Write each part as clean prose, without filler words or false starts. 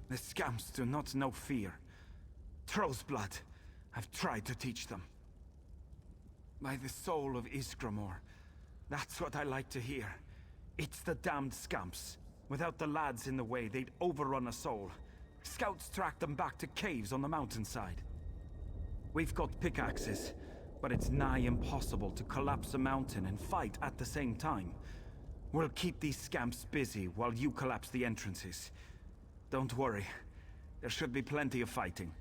The scamps do not know fear. Troll's blood. I've tried to teach them. By the soul of Iskramor. That's what I like to hear. It's the damned scamps. Without the lads in the way, they'd overrun us all. Scouts tracked them back to caves on the mountainside. We've got pickaxes, but it's nigh impossible to collapse a mountain and fight at the same time. We'll keep these scamps busy while you collapse the entrances. Don't worry. There should be plenty of fighting.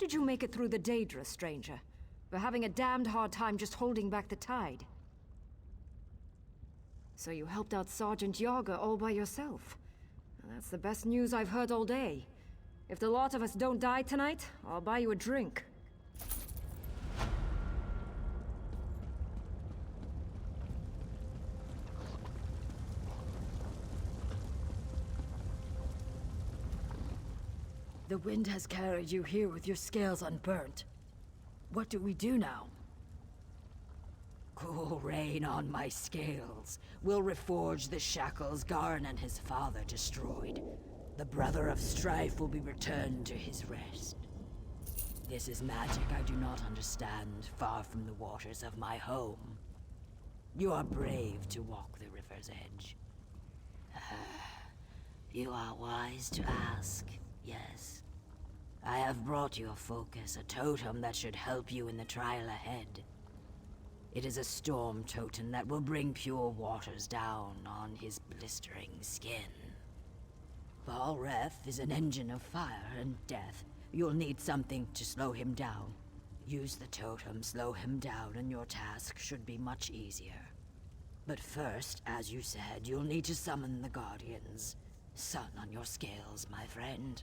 did you make it through the Daedra, stranger? We're having a damned hard time just holding back the tide. So you helped out Sergeant Yager all by yourself. That's the best news I've heard all day. If the lot of us don't die tonight, I'll buy you a drink. The wind has carried you here with your scales unburnt. What do we do now? Cool rain on my scales. We'll reforge the shackles Garn and his father destroyed. The brother of strife will be returned to his rest. This is magic I do not understand, far from the waters of my home. You are brave to walk the river's edge. You are wise to ask, yes. I have brought you a focus, a totem that should help you in the trial ahead. It is a storm totem that will bring pure waters down on his blistering skin. Balreth is an engine of fire and death. You'll need something to slow him down. Use the totem, slow him down, and your task should be much easier. But first, as you said, you'll need to summon the Guardians. Sun on your scales, my friend.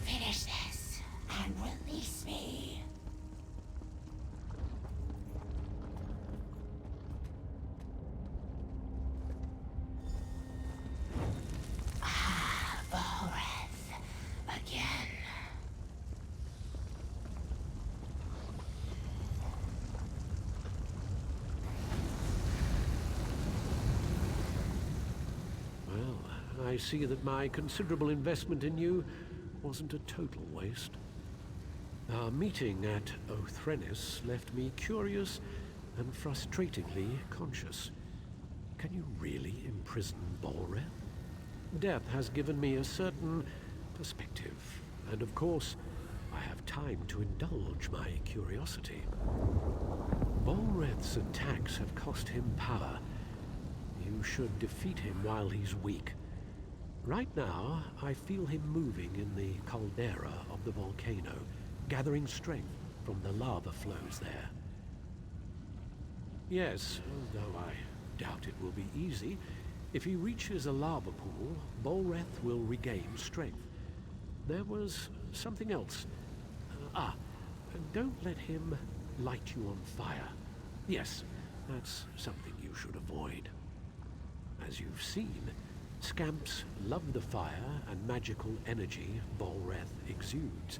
Finish this and release me. Balreth again. I see that my considerable investment in you wasn't a total waste. Our meeting at Othrenis left me curious and frustratingly conscious. Can you really imprison Balreth? Death has given me a certain perspective, and of course, I have time to indulge my curiosity. Balreth's attacks have cost him power. You should defeat him while he's weak. Right now, I feel him moving in the caldera of the volcano, gathering strength from the lava flows there. Yes, though I doubt it will be easy, if he reaches a lava pool, Balreth will regain strength. There was something else. Don't let him light you on fire. Yes, that's something you should avoid. As you've seen, scamps love the fire and magical energy Balreth exudes.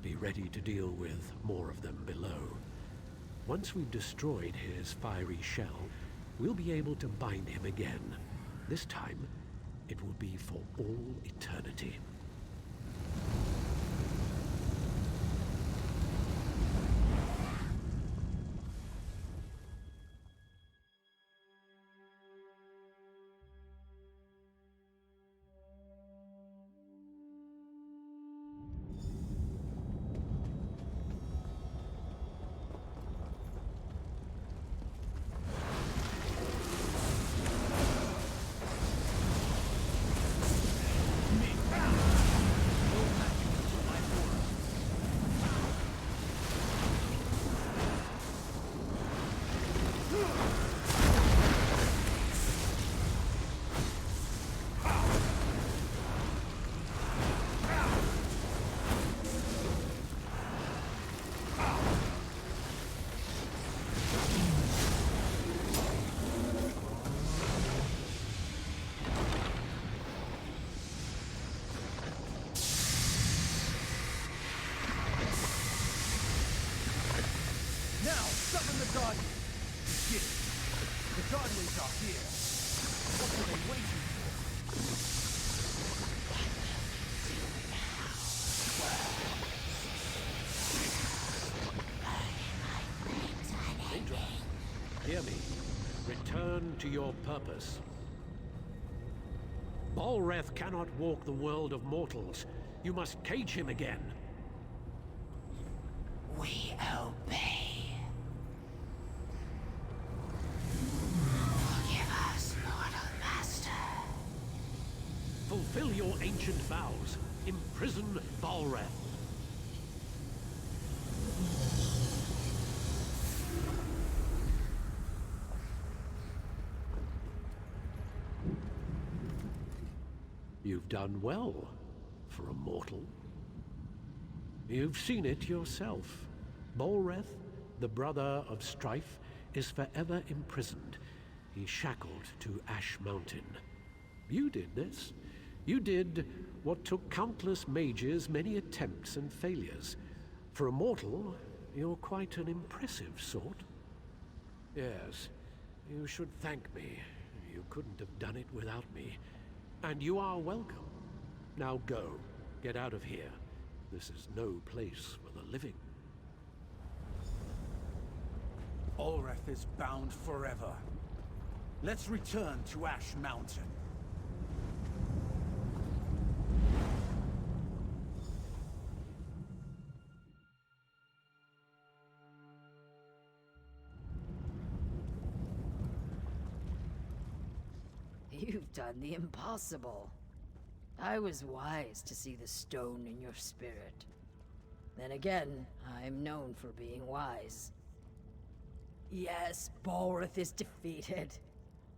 Be ready to deal with more of them below. Once we've destroyed his fiery shell, we'll be able to bind him again. This time, it will be for all eternity. Summon the Guardians! We did it! The Guardians are here! What are they waiting Daedra, hear me. Return to your purpose. Balreth cannot walk the world of mortals. You must cage him again. We obey. Forgive us, mortal master. Fulfill your ancient vows. Imprison Balreth. You've done well for a mortal. You've seen it yourself. Balreth, the brother of Strife, is forever imprisoned. He's shackled to Ash Mountain. You did this. You did what took countless mages many attempts and failures. For a mortal, you're quite an impressive sort. Yes, you should thank me. You couldn't have done it without me. And you are welcome. Now go. Get out of here. This is no place for the living. Ulrith is bound forever. Let's return to Ash Mountain. You've done the impossible. I was wise to see the stone in your spirit. Then again, I'm known for being wise. Yes, Balrith is defeated.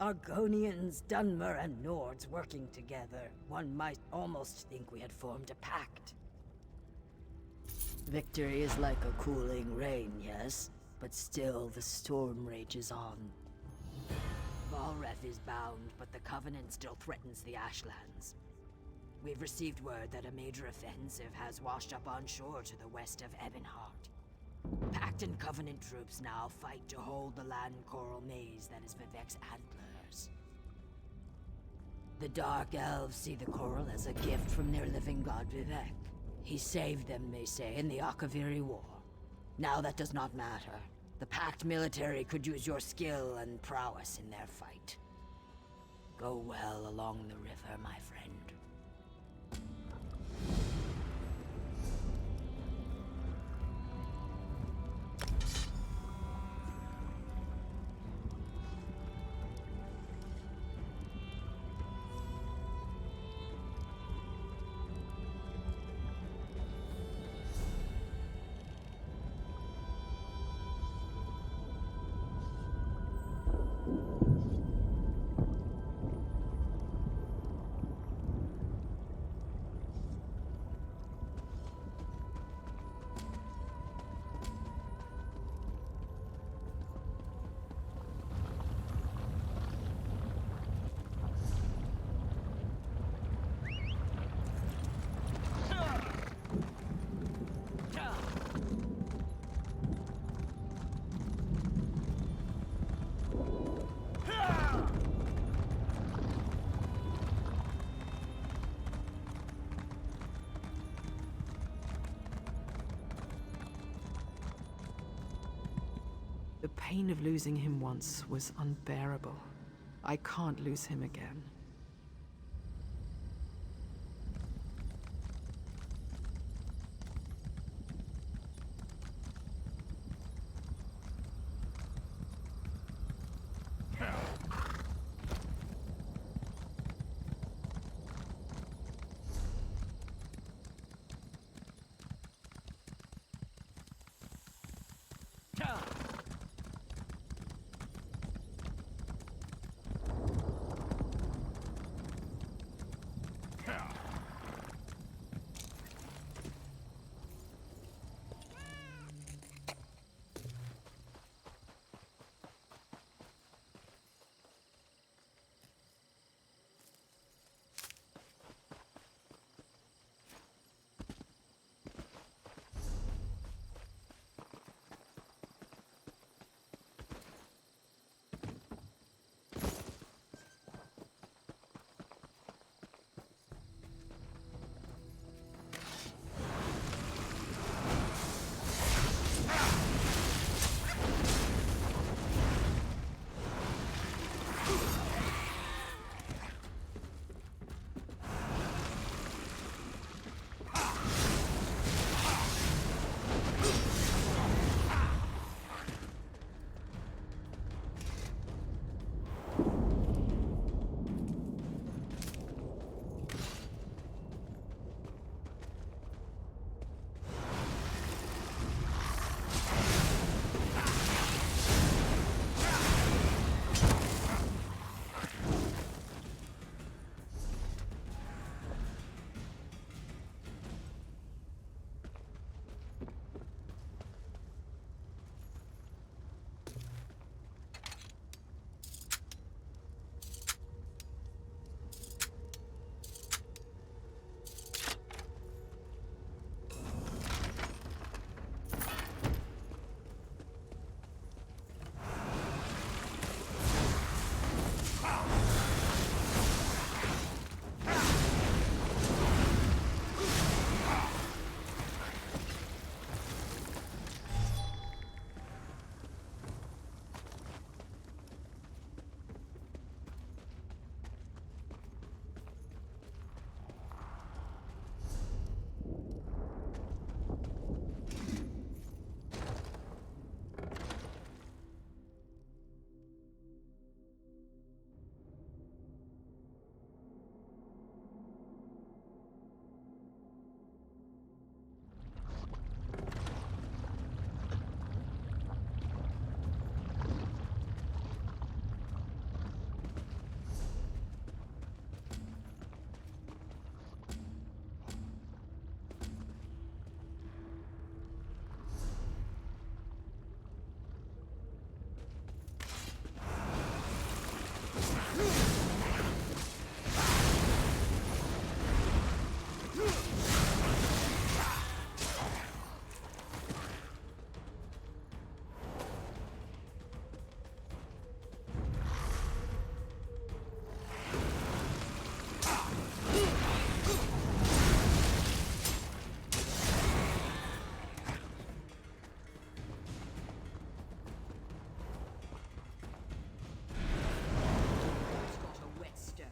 Argonians, Dunmer, and Nords working together. One might almost think we had formed a pact. Victory is like a cooling rain, yes? But still, the storm rages on. Balreth is bound, but the Covenant still threatens the Ashlands. We've received word that a major offensive has washed up on shore to the west of Ebonheart. Pact and Covenant troops now fight to hold the land coral maze that is Vivek's antlers. The Dark Elves see the coral as a gift from their living god Vivek. He saved them, they say, in the Akaviri War. Now that does not matter. The Pact military could use your skill and prowess in their fight. Go well along the river, my friend. The pain of losing him once was unbearable. I can't lose him again. Got a whetstone.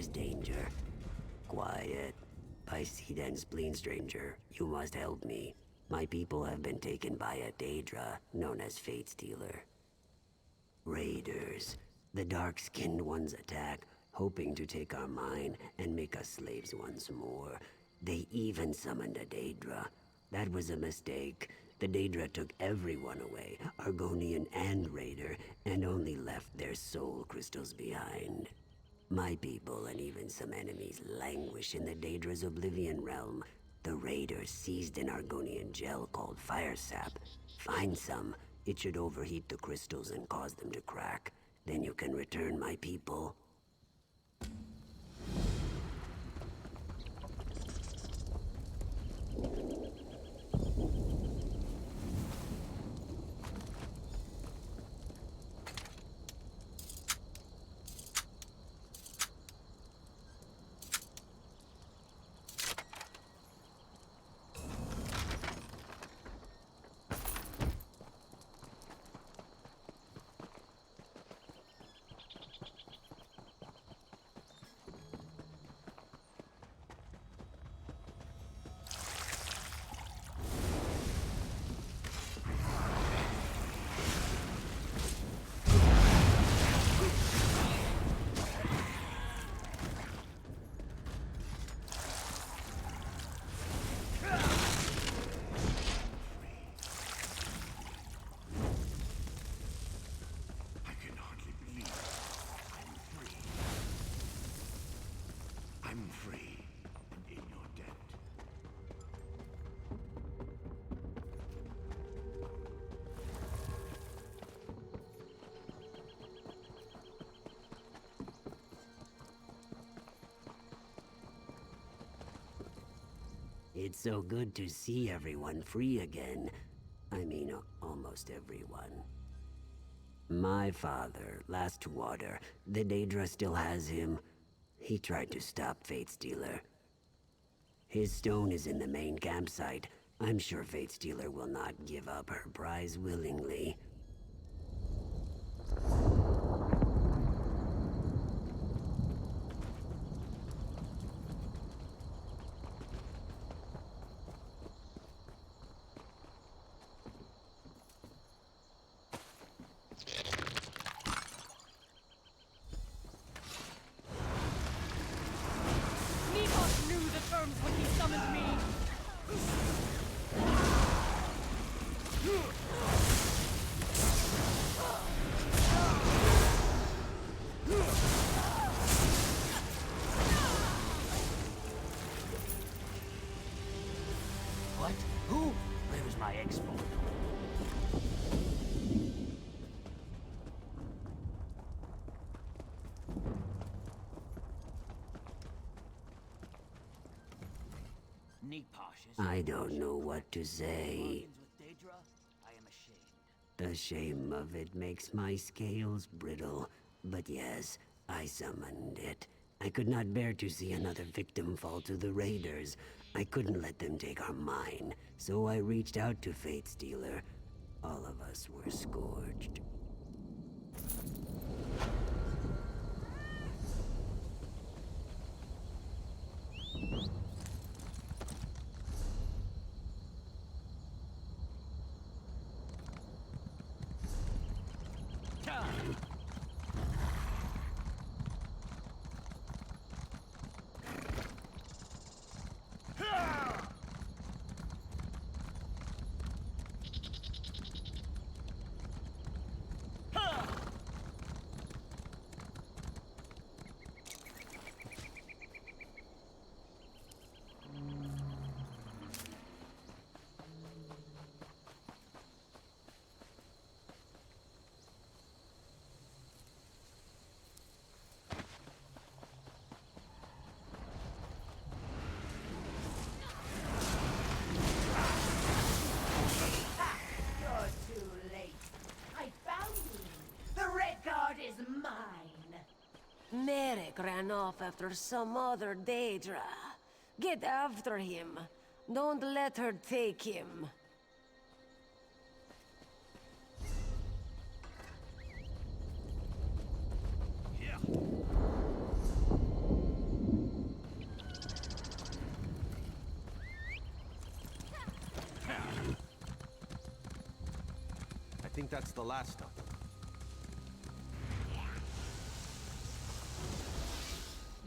is danger. Quiet. I see and spleen, stranger. You must help me. My people have been taken by a Daedra, known as Fate Stealer. Raiders. The dark-skinned ones attack, hoping to take our mine and make us slaves once more. They even summoned a Daedra. That was a mistake. The Daedra took everyone away, Argonian and Raider, and only left their soul crystals behind. My people and even some enemies languish in the Daedra's Oblivion realm. The Raiders seized an Argonian gel called Fire Sap. Find some. It should overheat the crystals and cause them to crack. Then you can return my people. It's so good to see everyone free again. I mean, almost everyone. My father, Last Water, the Daedra still has him. He tried to stop Fate Stealer. His stone is in the main campsite. I'm sure Fate Stealer will not give up her prize willingly. When he summoned me. What? Who? Where's my export? I don't know what to say. The shame of it makes my scales brittle. But yes, I summoned it. I could not bear to see another victim fall to the Raiders. I couldn't let them take our mine, so I reached out to Fate Stealer. All of us were scourged. Merrick ran off after some other Daedra. Get after him. Don't let her take him. that's the last of them.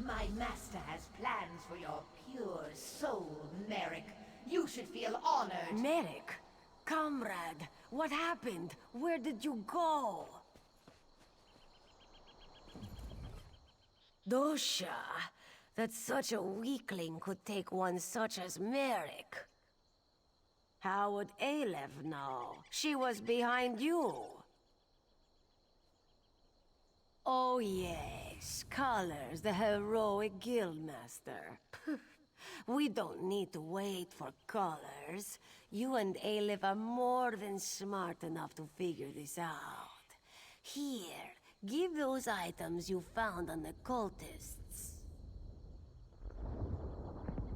My master has plans for your pure soul, Merrick. You should feel honored. Merrick, comrade, what happened? Where did you go? Dosha, that such a weakling could take one such as Merrick. How would Aleph know? She was behind you. Oh yes, Colors, the heroic guildmaster. We don't need to wait for Colors. You and Aleph are more than smart enough to figure this out. Here, give those items you found on the cultists.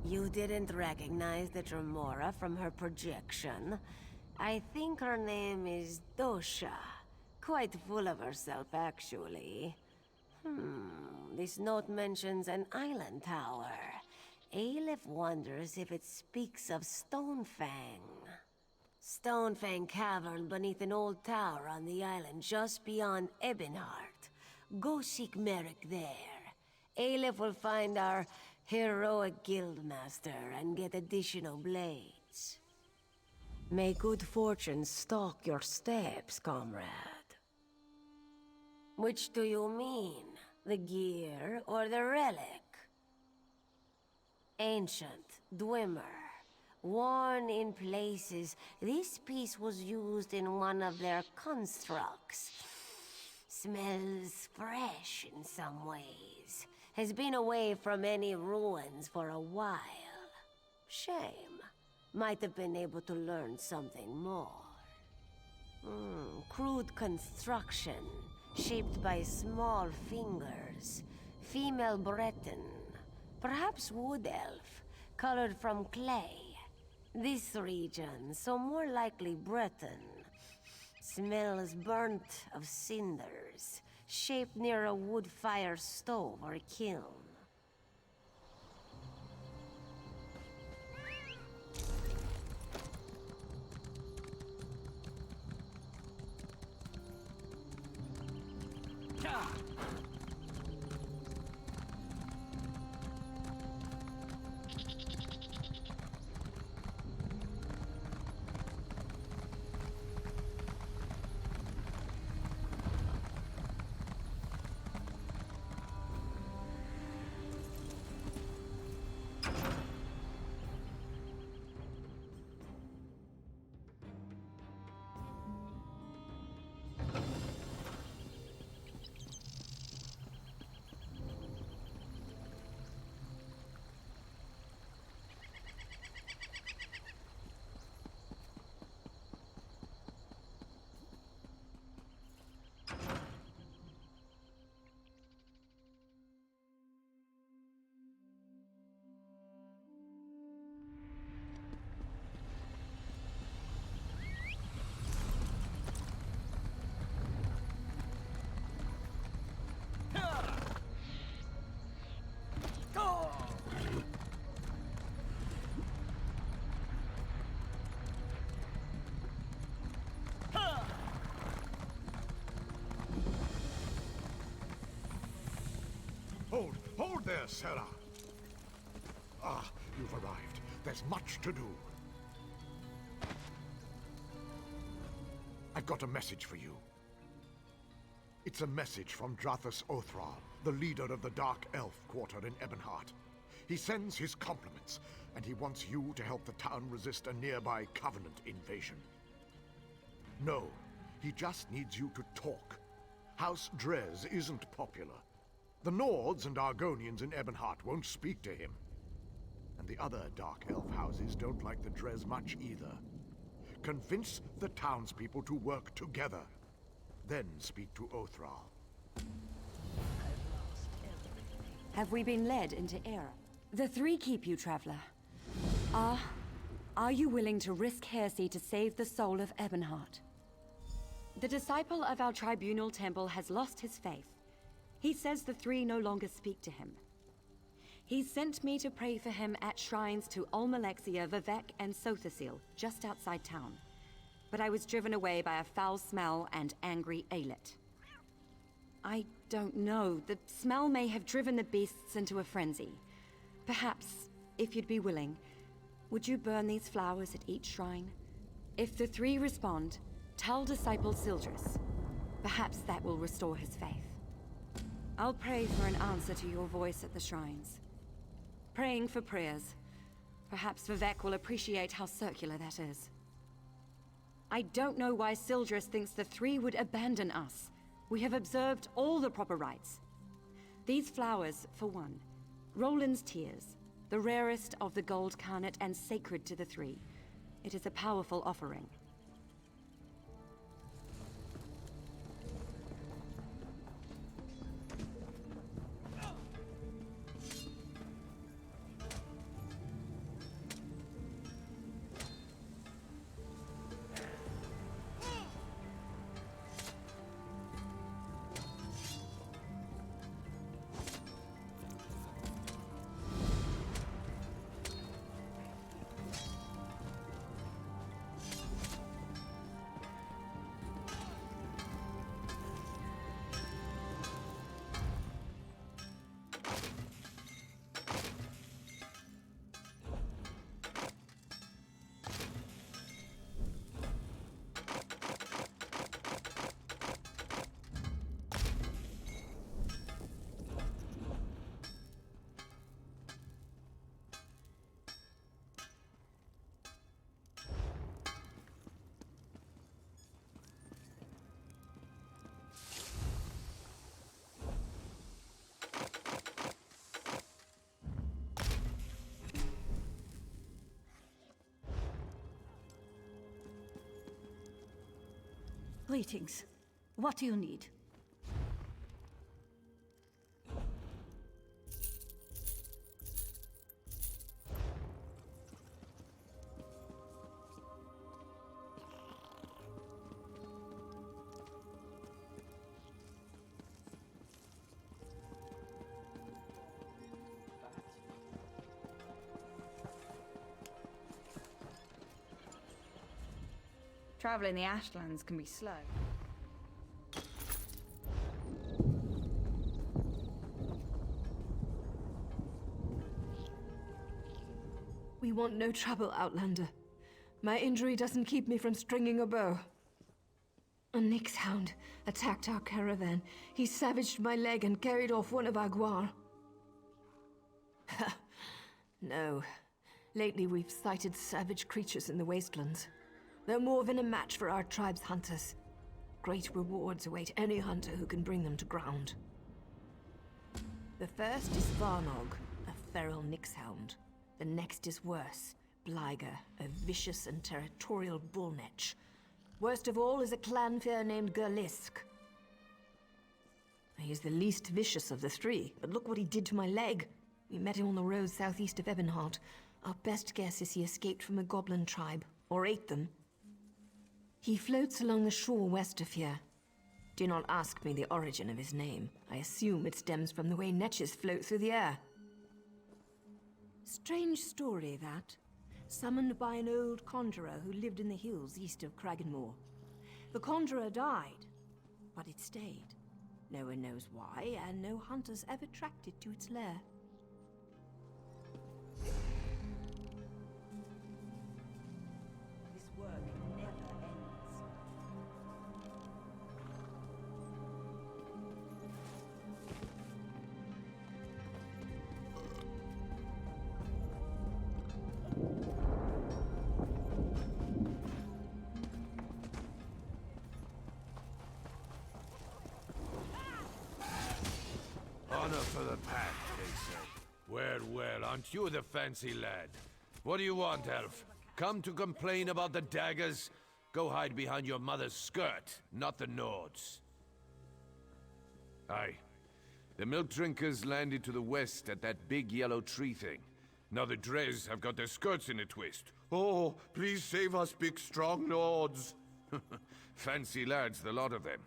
You didn't recognize the Tremora from her projection. I think her name is Dosha. Quite full of herself, actually. This note mentions an island tower. Aleph wonders if it speaks of Stonefang. Stonefang Cavern beneath an old tower on the island just beyond Ebonheart. Go seek Merrick there. Aleph will find our heroic guildmaster and get additional blades. May good fortune stalk your steps, comrade. Which do you mean? The gear or the relic? Ancient, Dwemer. Worn in places, this piece was used in one of their constructs. Smells fresh in some ways. Has been away from any ruins for a while. Shame. Might have been able to learn something more. Crude construction, shaped by small fingers. Female Breton. Perhaps wood elf, colored from clay. This region, so more likely Breton. Smells burnt of cinders, shaped near a wood fire stove or kiln. Hold there, Sarah. Ah, you've arrived. There's much to do. I've got a message for you. It's a message from Drathus Othral, the leader of the Dark Elf Quarter in Ebonheart. He sends his compliments, and he wants you to help the town resist a nearby Covenant invasion. No, he just needs you to talk. House Drez isn't popular. The Nords and Argonians in Ebonheart won't speak to him. And the other Dark Elf houses don't like the Drez much either. Convince the townspeople to work together. Then speak to Othral. Have we been led into error? The three keep you, traveler. Are you willing to risk heresy to save the soul of Ebonheart? The disciple of our tribunal temple has lost his faith. He says the three no longer speak to him. He sent me to pray for him at shrines to Olmalexia, Vivek, and Sothasil, just outside town. but I was driven away by a foul smell and angry Aelit. I don't know. The smell may have driven the beasts into a frenzy. Perhaps, if you'd be willing, would you burn these flowers at each shrine? If the three respond, tell Disciple Sildris. Perhaps that will restore his faith. I'll pray for an answer to your voice at the shrines. Praying for prayers. Perhaps Vivek will appreciate how circular that is. I don't know why Sildris thinks the three would abandon us. We have observed all the proper rites. These flowers, for one. Roland's tears, the rarest of the gold carnet and sacred to the three. It is a powerful offering. Greetings. What do you need? Travel in the Ashlands can be slow. We want no trouble, Outlander. My injury doesn't keep me from stringing a bow. A Nyx hound attacked our caravan. He savaged my leg and carried off one of our guar. No. Lately we've sighted savage creatures in the wastelands. They're more than a match for our tribe's hunters. Great rewards await any hunter who can bring them to ground. The first is Varnog, a feral Nyx hound. The next is worse, Bliger, a vicious and territorial bullnetch. Worst of all is a clanfear named Gerlisk. He is the least vicious of the three, but look what he did to my leg. We met him on the road southeast of Ebonheart. Our best guess is he escaped from a goblin tribe, or ate them. He floats along the shore west of here. Do not ask me the origin of his name. I assume it stems from the way netches float through the air. Strange story, that. Summoned by an old conjurer who lived in the hills east of Kraganmore. The conjurer died, but it stayed. No one knows why, and no hunters ever tracked it to its lair. This work never ends. Honor for the pack, they say. Well, well, aren't you the fancy lad? What do you want, elf? Come to complain about the daggers? Go hide behind your mother's skirt, not the Nords. Aye. The milk drinkers landed to the west at that big yellow tree thing. Now the Dres have got their skirts in a twist. Oh, please save us, big strong Nords. Fancy lads, the lot of them.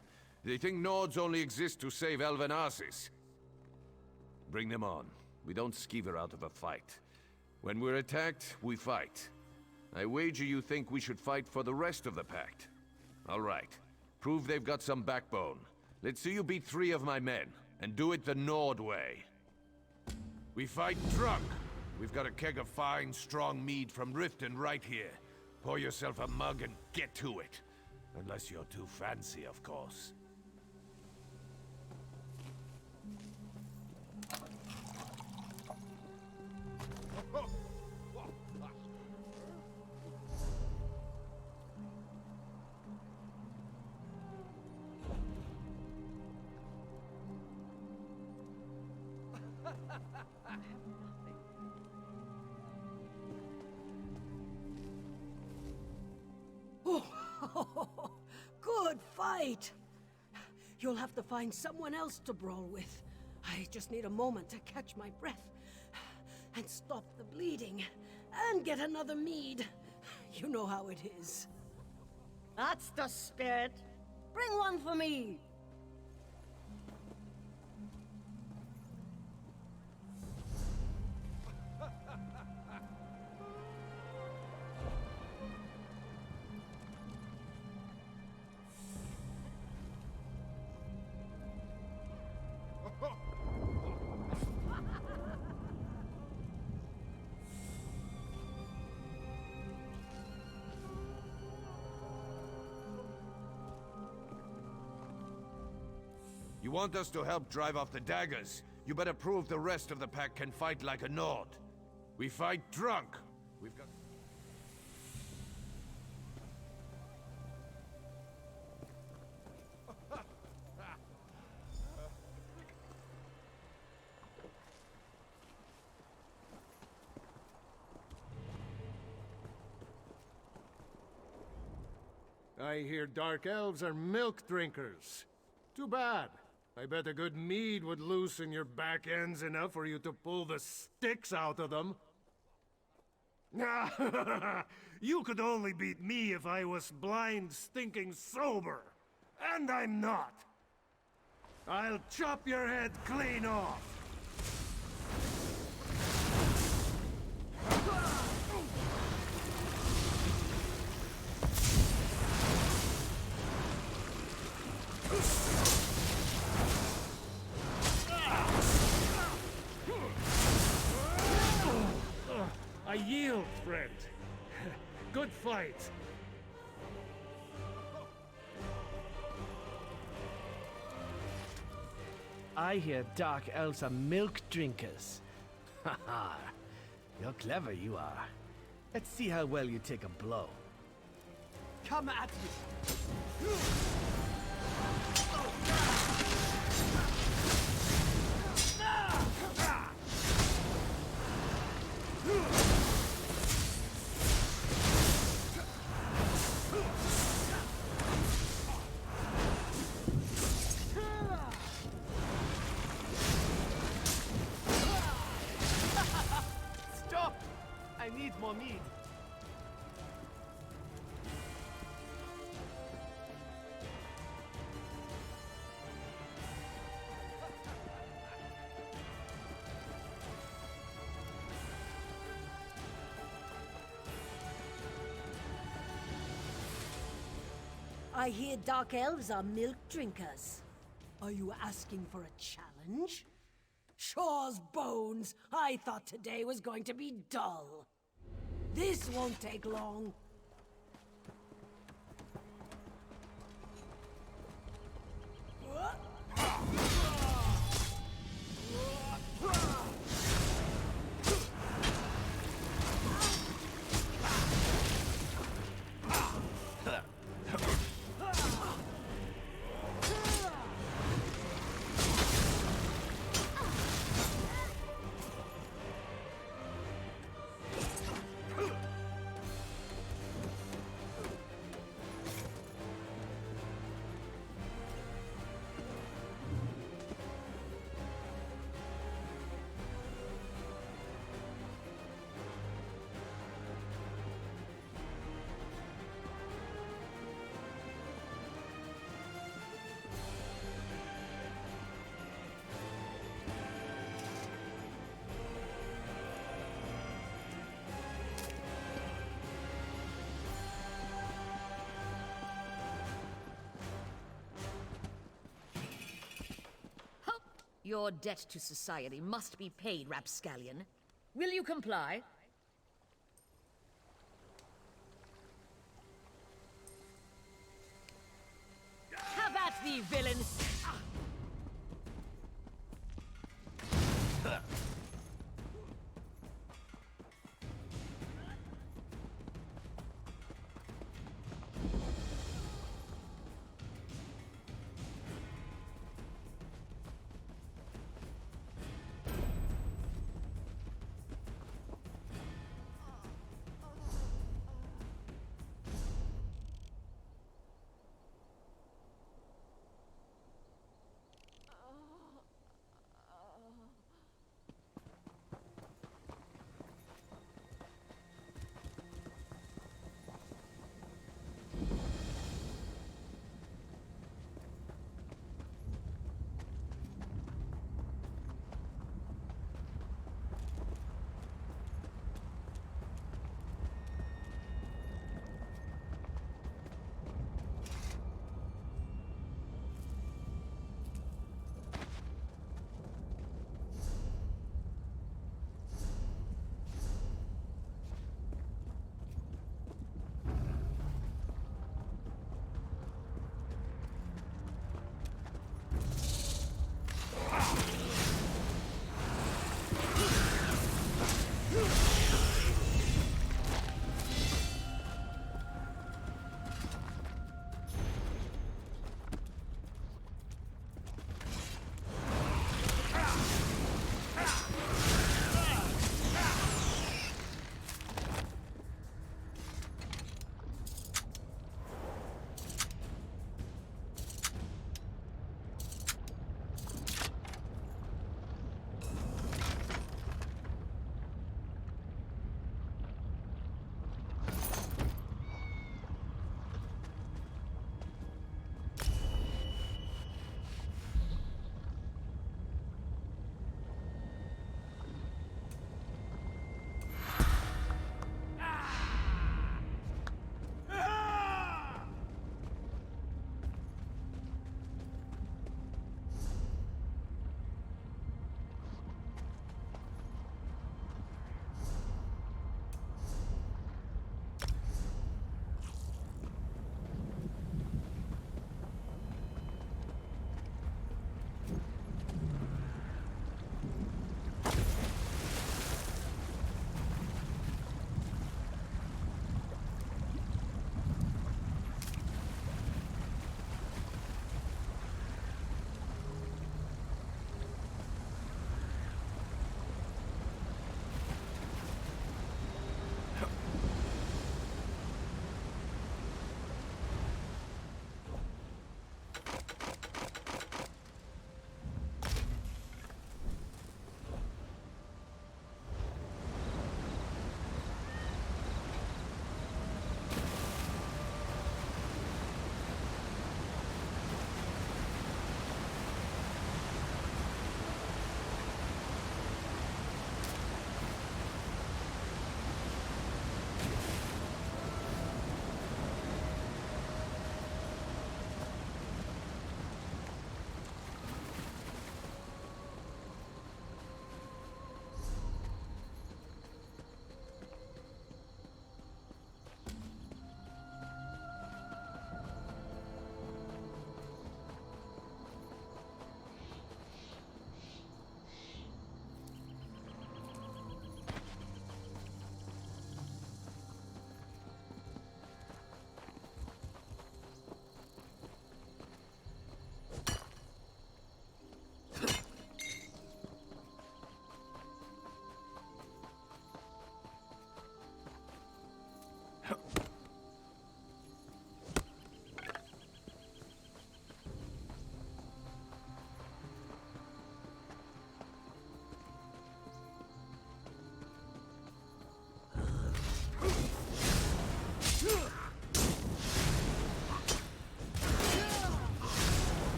They think Nords only exist to save elven asses. Bring them on. We don't skeever out of a fight. When we're attacked, we fight. I wager you think we should fight for the rest of the pact. All right. Prove they've got some backbone. Let's see you beat 3 of my men, and do it the Nord way. We fight drunk. We've got a keg of fine, strong mead from Riften right here. Pour yourself a mug and get to it. Unless you're too fancy, of course. Oh, good fight! You'll have to find someone else to brawl with. I just need a moment to catch my breath, and stop the bleeding, and get another mead. You know how it is. That's the spirit. Bring one for me. You want us to help drive off the daggers? You better prove the rest of the pack can fight like a Nord. We fight drunk. We've got... I hear dark elves are milk drinkers. Too bad. I bet a good mead would loosen your back ends enough for you to pull the sticks out of them. You could only beat me if I was blind, stinking sober. And I'm not. I'll chop your head clean off. I yield, friend. Good fight. I hear dark elves are milk drinkers. Haha. You're clever, you are. Let's see how well you take a blow. Come at me! Stop! I need more mead. I hear dark elves are milk drinkers. Are you asking for a challenge? Shaw's bones! I thought today was going to be dull. This won't take long. Your debt to society must be paid, rapscallion. Will you comply? Have at thee, villains!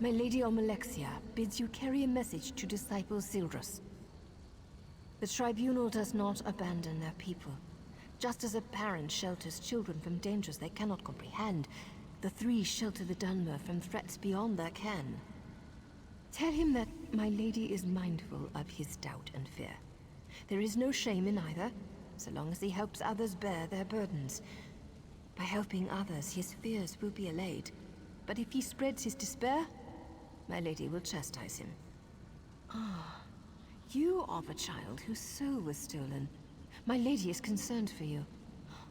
My Lady Almalexia bids you carry a message to Disciple Sildrus. The Tribunal does not abandon their people. Just as a parent shelters children from dangers they cannot comprehend, the three shelter the Dunmer from threats beyond their ken. Tell him that my lady is mindful of his doubt and fear. There is no shame in either, so long as he helps others bear their burdens. By helping others, his fears will be allayed. But if he spreads his despair, my lady will chastise him. Ah, you are the child whose soul was stolen. My lady is concerned for you.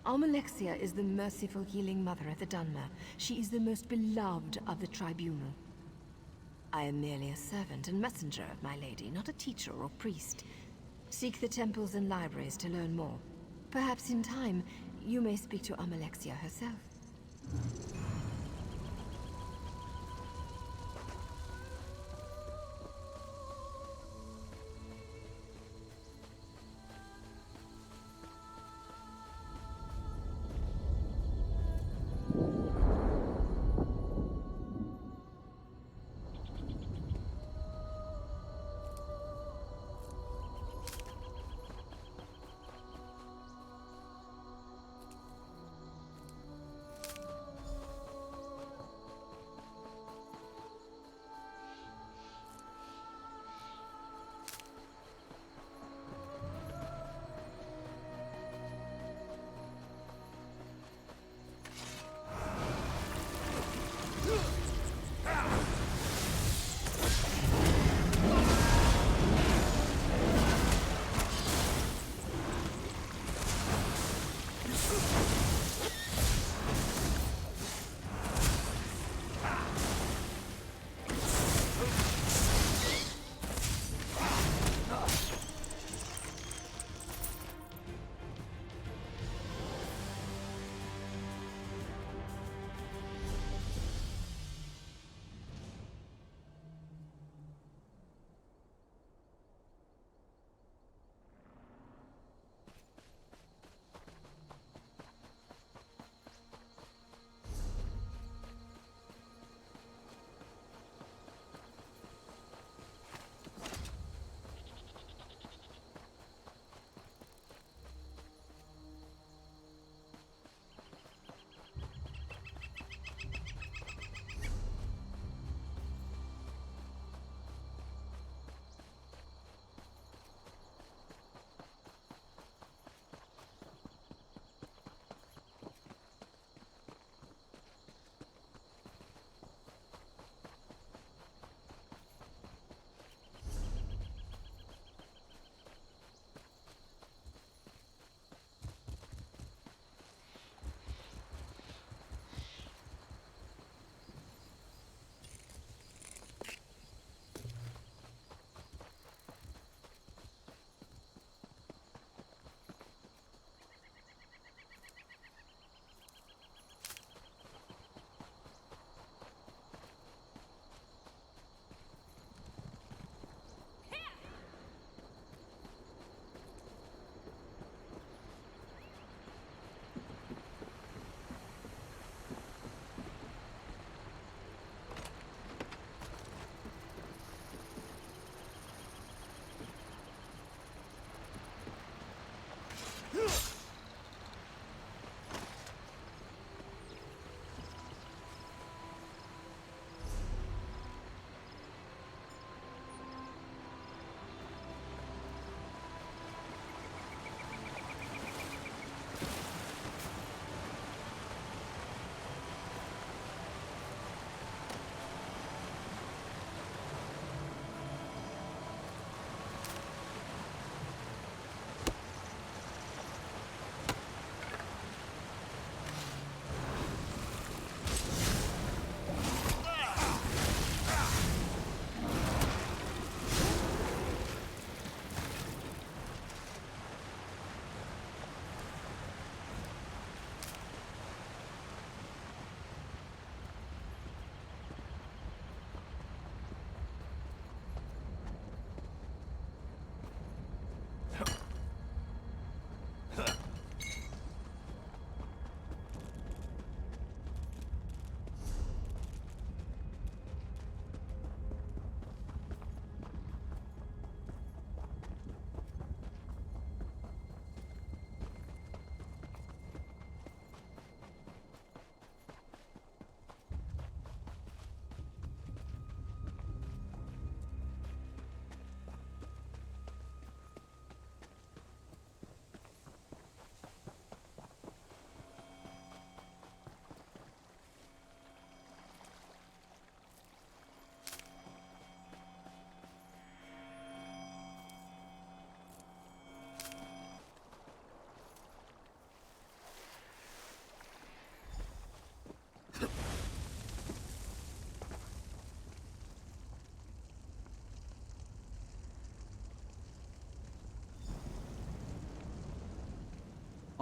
Almalexia is the merciful healing mother of the Dunmer. She is the most beloved of the Tribunal. I am merely a servant and messenger of my lady, not a teacher or priest. Seek the temples and libraries to learn more. Perhaps in time, you may speak to Almalexia herself.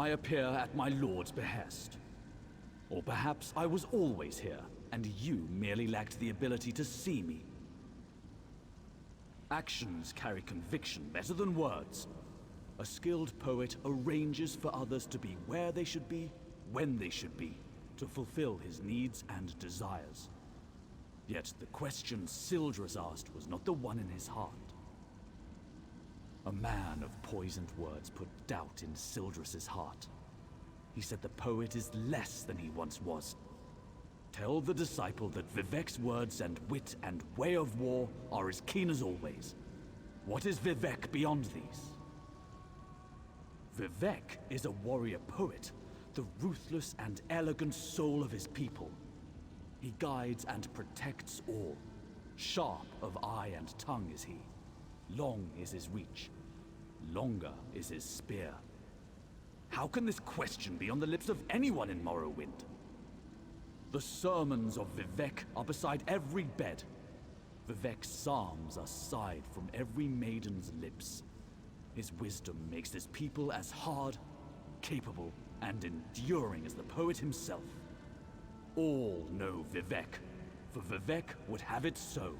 I appear at my lord's behest. Or perhaps I was always here, and you merely lacked the ability to see me. Actions carry conviction better than words. A skilled poet arranges for others to be where they should be, when they should be, to fulfill his needs and desires. Yet the question Sildras asked was not the one in his heart. A man of poisoned words put doubt in Sildras's heart. He said the poet is less than he once was. Tell the disciple that Vivek's words and wit and way of war are as keen as always. What is Vivek beyond these? Vivek is a warrior poet, the ruthless and elegant soul of his people. He guides and protects all. Sharp of eye and tongue is he. Long is his reach. Longer is his spear. How can this question be on the lips of anyone in Morrowind? The sermons of Vivek are beside every bed. Vivek's psalms are sighed from every maiden's lips. His wisdom makes his people as hard, capable, and enduring as the poet himself. All know Vivek, for Vivek would have it so.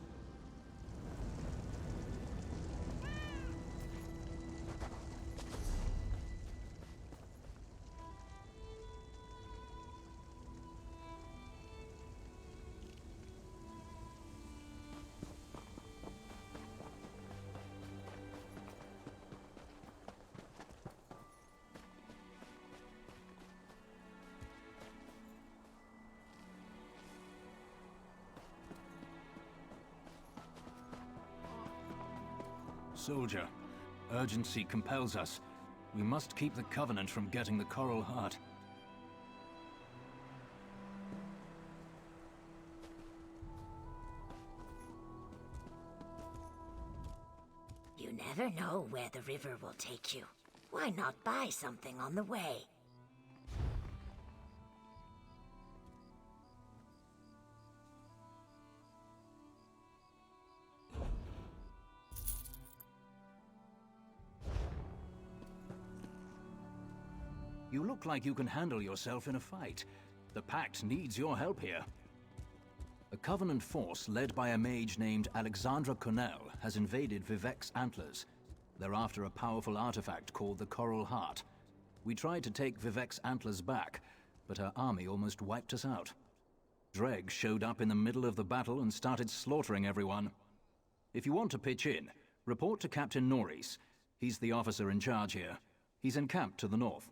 Soldier, urgency compels us. We must keep the Covenant from getting the Coral Heart. You never know where the river will take you. Why not buy something on the way? You look like you can handle yourself in a fight. The Pact needs your help here. A Covenant force led by a mage named Alexandra Cornell has invaded Vivek's Antlers. They're after a powerful artifact called the Coral Heart. We tried to take Vivek's Antlers back, but her army almost wiped us out. Dreg showed up in the middle of the battle and started slaughtering everyone. If you want to pitch in, report to Captain Norris. He's the officer in charge here. He's encamped to the north.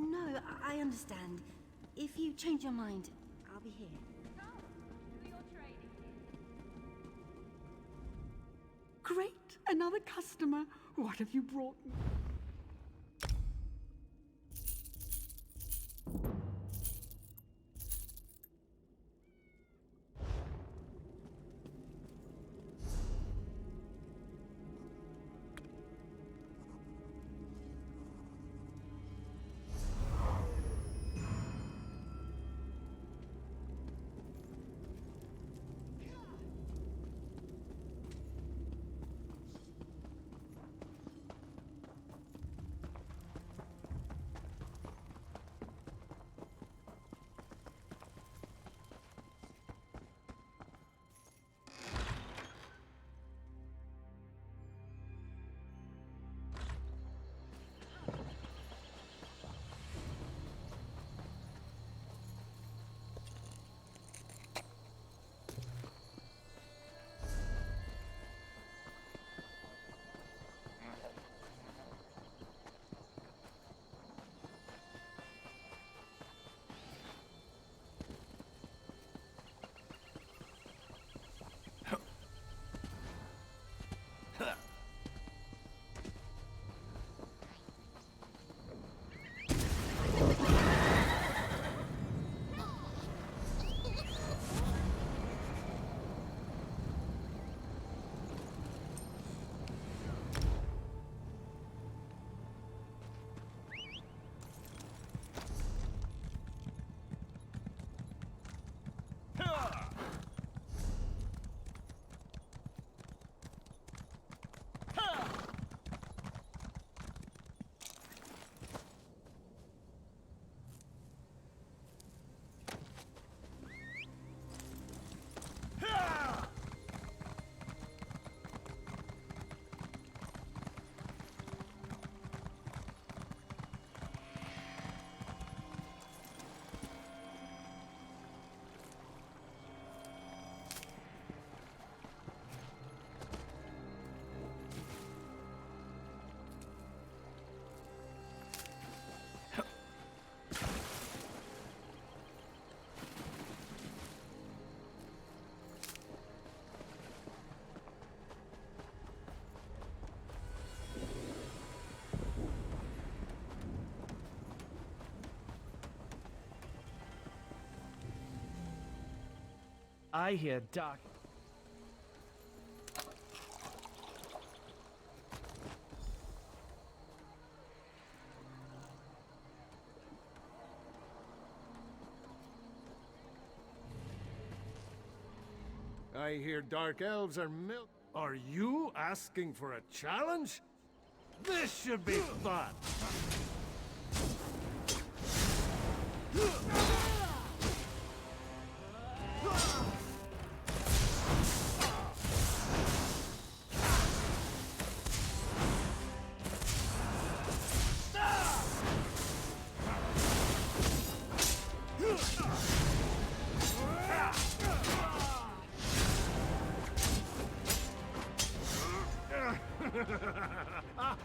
No, I understand. If you change your mind, I'll be here. Great! Another customer. What have you brought me? I hear dark... I hear dark elves are milk. Are you asking for a challenge? This should be fun.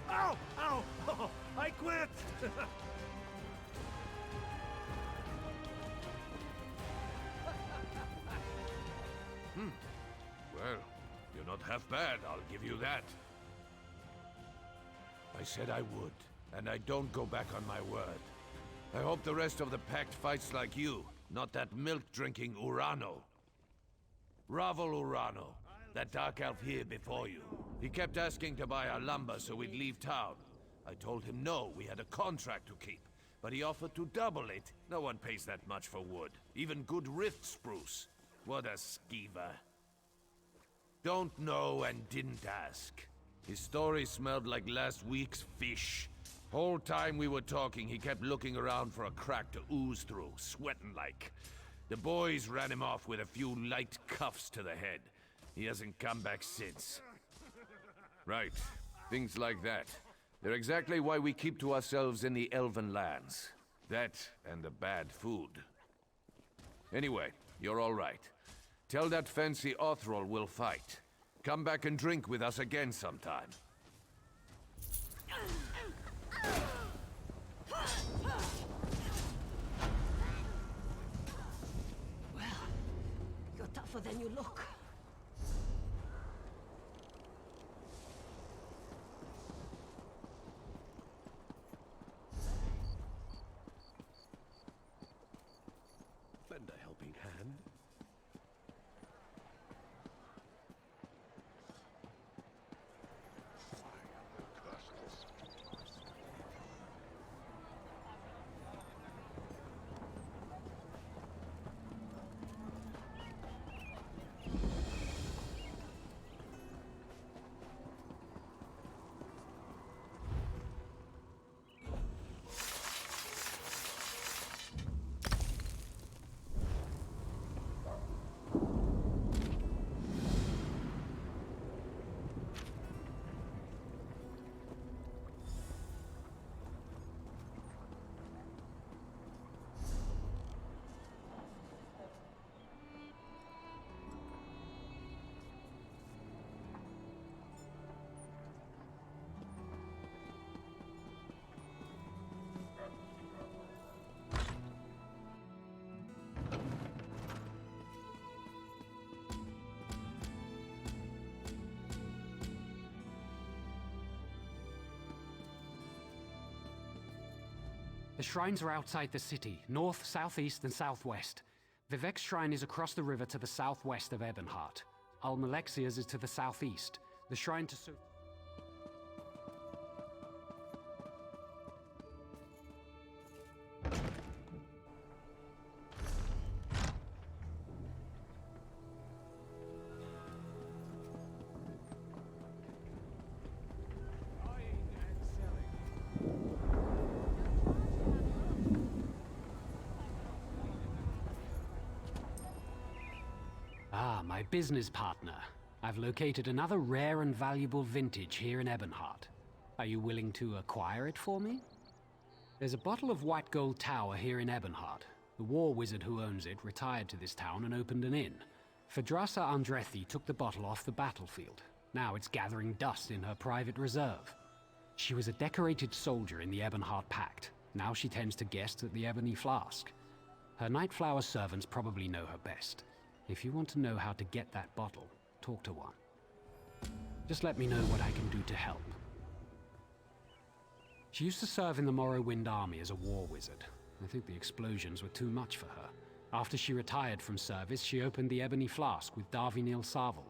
Ow! Ow! Oh, I quit! Well, you're not half bad, I'll give you that. I said I would, and I don't go back on my word. I hope the rest of the Pact fights like you, not that milk-drinking Urano. Ravel Urano, that dark elf here before you. He kept asking to buy our lumber so we'd leave town. I told him no, we had a contract to keep. But he offered to double it. No one pays that much for wood. Even good rift spruce. What a skeever. Don't know and didn't ask. His story smelled like last week's fish. Whole time we were talking, he kept looking around for a crack to ooze through, sweating like. The boys ran him off with a few light cuffs to the head. He hasn't come back since. Right. Things like that. They're exactly why we keep to ourselves in the Elven lands. That and the bad food. Anyway, you're all right. Tell that fancy Othrol we'll fight. Come back and drink with us again sometime. Well, you're tougher than you look. Lend a helping hand. The shrines are outside the city, north, southeast, and southwest. Vivek's shrine is across the river to the southwest of Ebonheart. Almalexia's is to the southeast. The shrine to my business partner. I've located another rare and valuable vintage here in Ebonheart. Are you willing to acquire it for me? There's a bottle of white gold tower here in Ebonheart. The war wizard who owns it retired to this town and opened an inn. Phadrasa Andrethi took the bottle off the battlefield. Now it's gathering dust in her private reserve. She was a decorated soldier in the Ebonheart Pact. Now she tends to guests at the Ebony Flask. Her Nightflower servants probably know her best. If you want to know how to get that bottle, talk to one. Just let me know what I can do to help. She used to serve in the Morrowind army as a war wizard. I think the explosions were too much for her. After she retired from service, she opened the Ebony Flask with Darvinil Sarvel.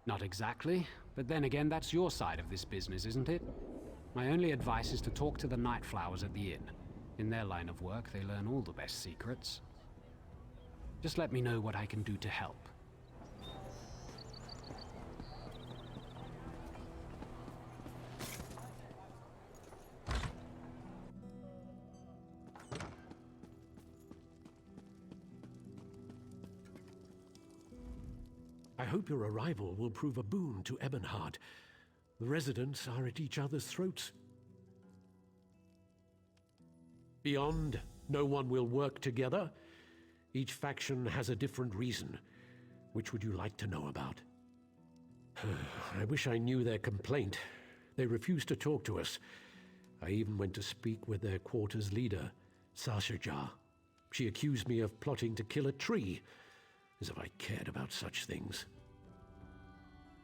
Not exactly, but then again, that's your side of this business, isn't it? My only advice is to talk to the Night Flowers at the inn. In their line of work, they learn all the best secrets. Just let me know what I can do to help. I hope your arrival will prove a boon to Ebonheart. The residents are at each other's throats. Beyond, no one will work together. Each faction has a different reason. Which would you like to know about? I wish I knew their complaint. They refused to talk to us. I even went to speak with their quarters leader, Sashajar. She accused me of plotting to kill a tree. As if I cared about such things.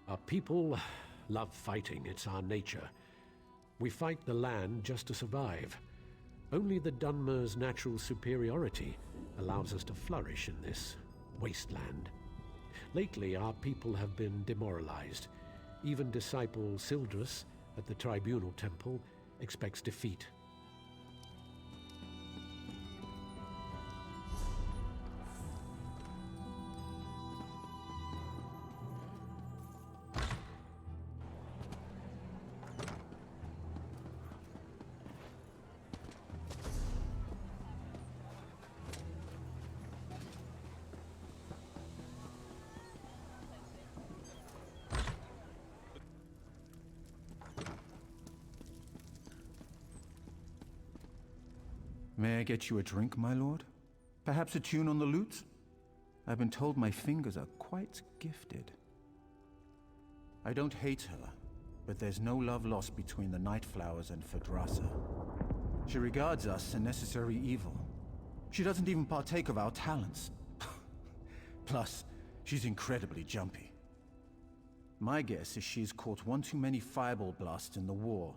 Our people love fighting, it's our nature. We fight the land just to survive. Only the Dunmer's natural superiority allows us to flourish in this wasteland. Lately, our people have been demoralized. Even disciple Sildrus at the Tribunal Temple expects defeat. May I get you a drink, my lord? Perhaps a tune on the lute? I've been told my fingers are quite gifted. I don't hate her, but there's no love lost between the Night Flowers and Phadrasa. She regards us a necessary evil. She doesn't even partake of our talents. Plus, she's incredibly jumpy. My guess is she's caught one too many fireball blasts in the war.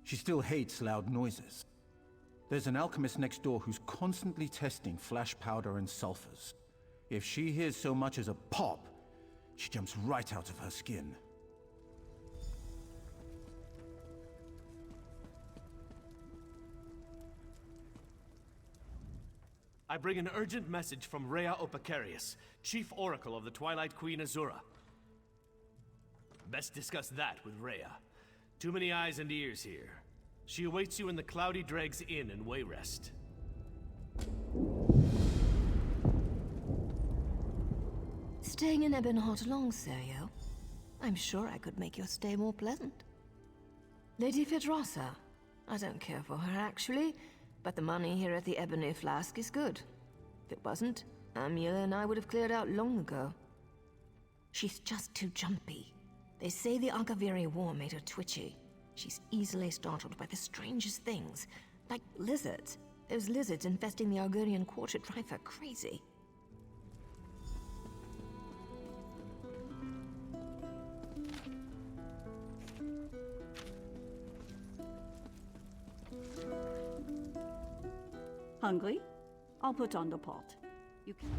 She still hates loud noises. There's an alchemist next door who's constantly testing flash powder and sulfurs. If she hears so much as a pop, she jumps right out of her skin. I bring an urgent message from Rhea Opacarius, Chief Oracle of the Twilight Queen Azura. Best discuss that with Rhea. Too many eyes and ears here. She awaits you in the Cloudy Dregs Inn in Wayrest. Staying in Ebonheart long, Serio? I'm sure I could make your stay more pleasant. Lady Phadrasa. I don't care for her, actually, but the money here at the Ebony Flask is good. If it wasn't, Amila and I would have cleared out long ago. She's just too jumpy. They say the Agaviri War made her twitchy. She's easily startled by the strangest things, like lizards. Those lizards infesting the Argonian Quarter drive her crazy. Hungry? I'll put on the pot. You can...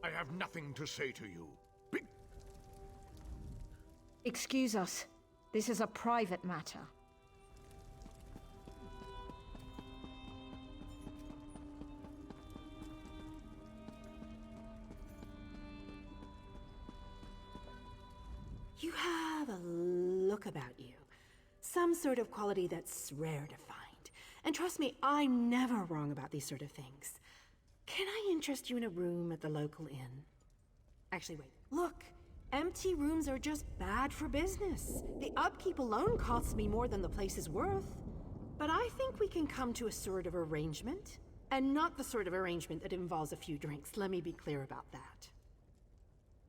I have nothing to say to you. Excuse us. This is a private matter. You have a look about you. Some sort of quality that's rare to find. And trust me, I'm never wrong about these sort of things. Can I interest you in a room at the local inn? Actually, wait. Look, empty rooms are just bad for business. The upkeep alone costs me more than the place is worth. But I think we can come to a sort of arrangement. And not the sort of arrangement that involves a few drinks, let me be clear about that.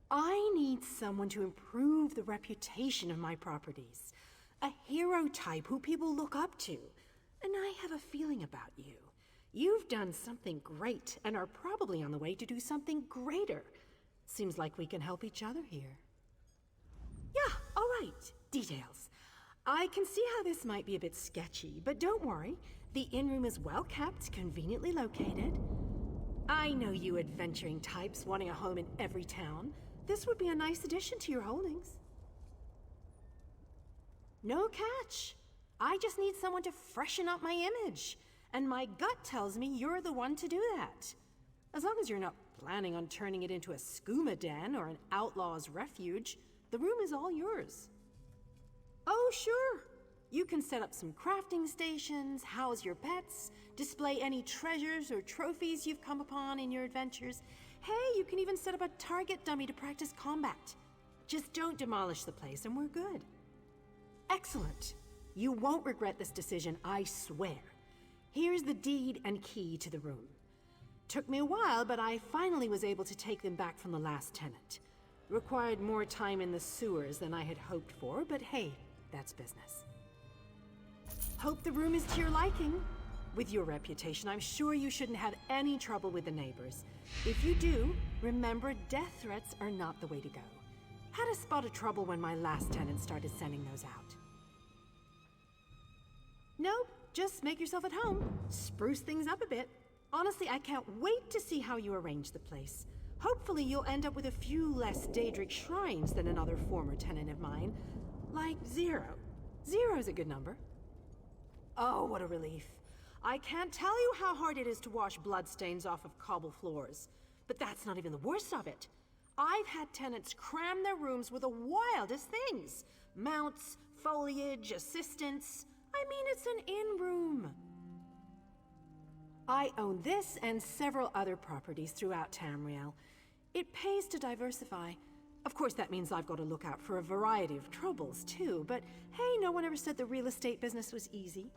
I need someone to improve the reputation of my properties. A hero type who people look up to. And I have a feeling about you. You've done something great and are probably on the way to do something greater. Seems like we can help each other here. Yeah, all right. Details. I can see how this might be a bit sketchy, but don't worry. The inn room is well kept, conveniently located. I know you adventuring types wanting a home in every town. This would be a nice addition to your holdings. No catch. I just need someone to freshen up my image. And my gut tells me you're the one to do that. As long as you're not planning on turning it into a skooma den or an outlaw's refuge, the room is all yours. Oh, sure. You can set up some crafting stations, house your pets, display any treasures or trophies you've come upon in your adventures. Hey, you can even set up a target dummy to practice combat. Just don't demolish the place and we're good. Excellent. You won't regret this decision, I swear. Here's the deed and key to the room. Took me a while, but I finally was able to take them back from the last tenant. Required more time in the sewers than I had hoped for, but hey, that's business. Hope the room is to your liking. With your reputation, I'm sure you shouldn't have any trouble with the neighbors. If you do, remember death threats are not the way to go. Had a spot of trouble when my last tenant started sending those out. Nope, just make yourself at home. Spruce things up a bit. Honestly, I can't wait to see how you arrange the place. Hopefully you'll end up with a few less Daedric shrines than another former tenant of mine. Like 0. 0's a good number. Oh, what a relief. I can't tell you how hard it is to wash bloodstains off of cobble floors. But that's not even the worst of it. I've had tenants cram their rooms with the wildest things. Mounts, foliage, assistants. I mean, it's an inn room. I own this and several other properties throughout Tamriel. It pays to diversify. Of course, that means I've got to look out for a variety of troubles, too. But hey, no one ever said the real estate business was easy.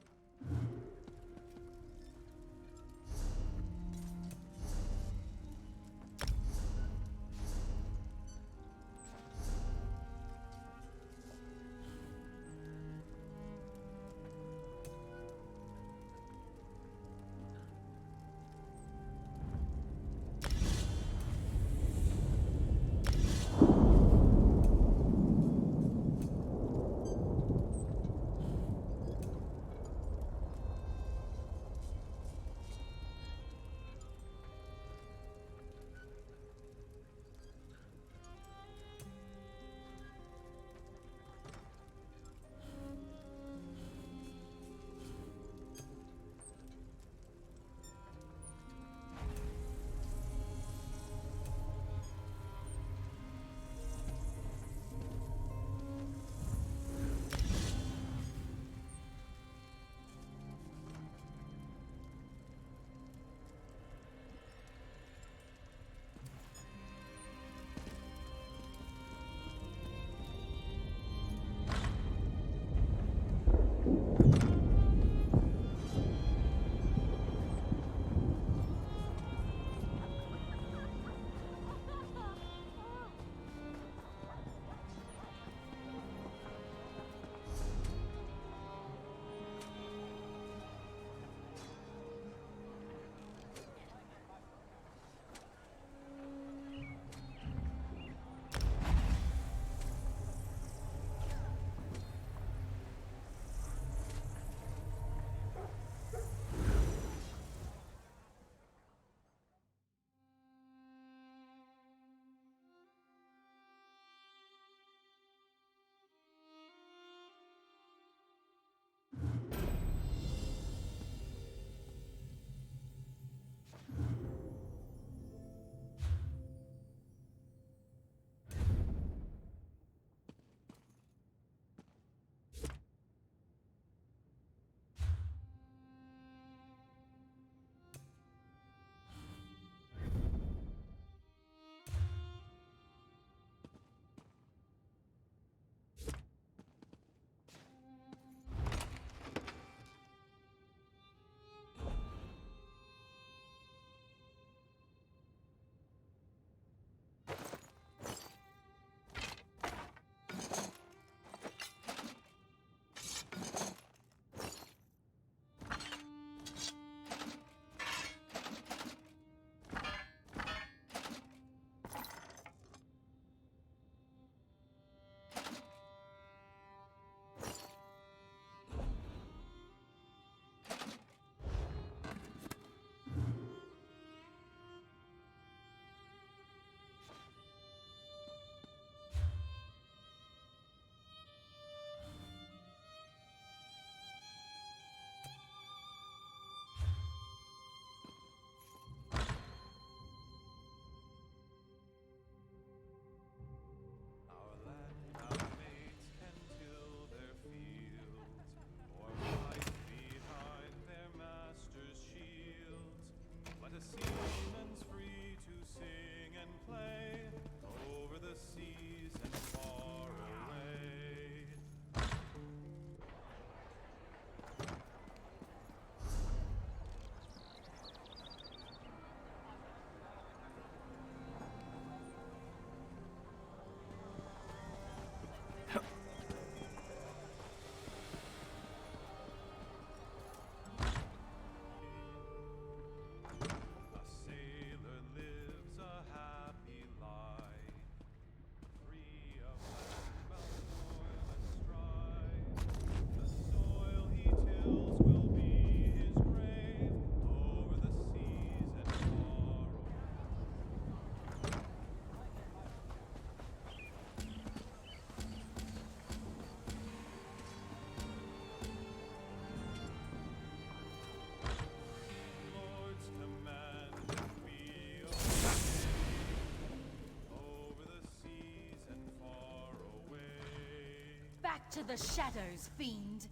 to the shadows, fiend!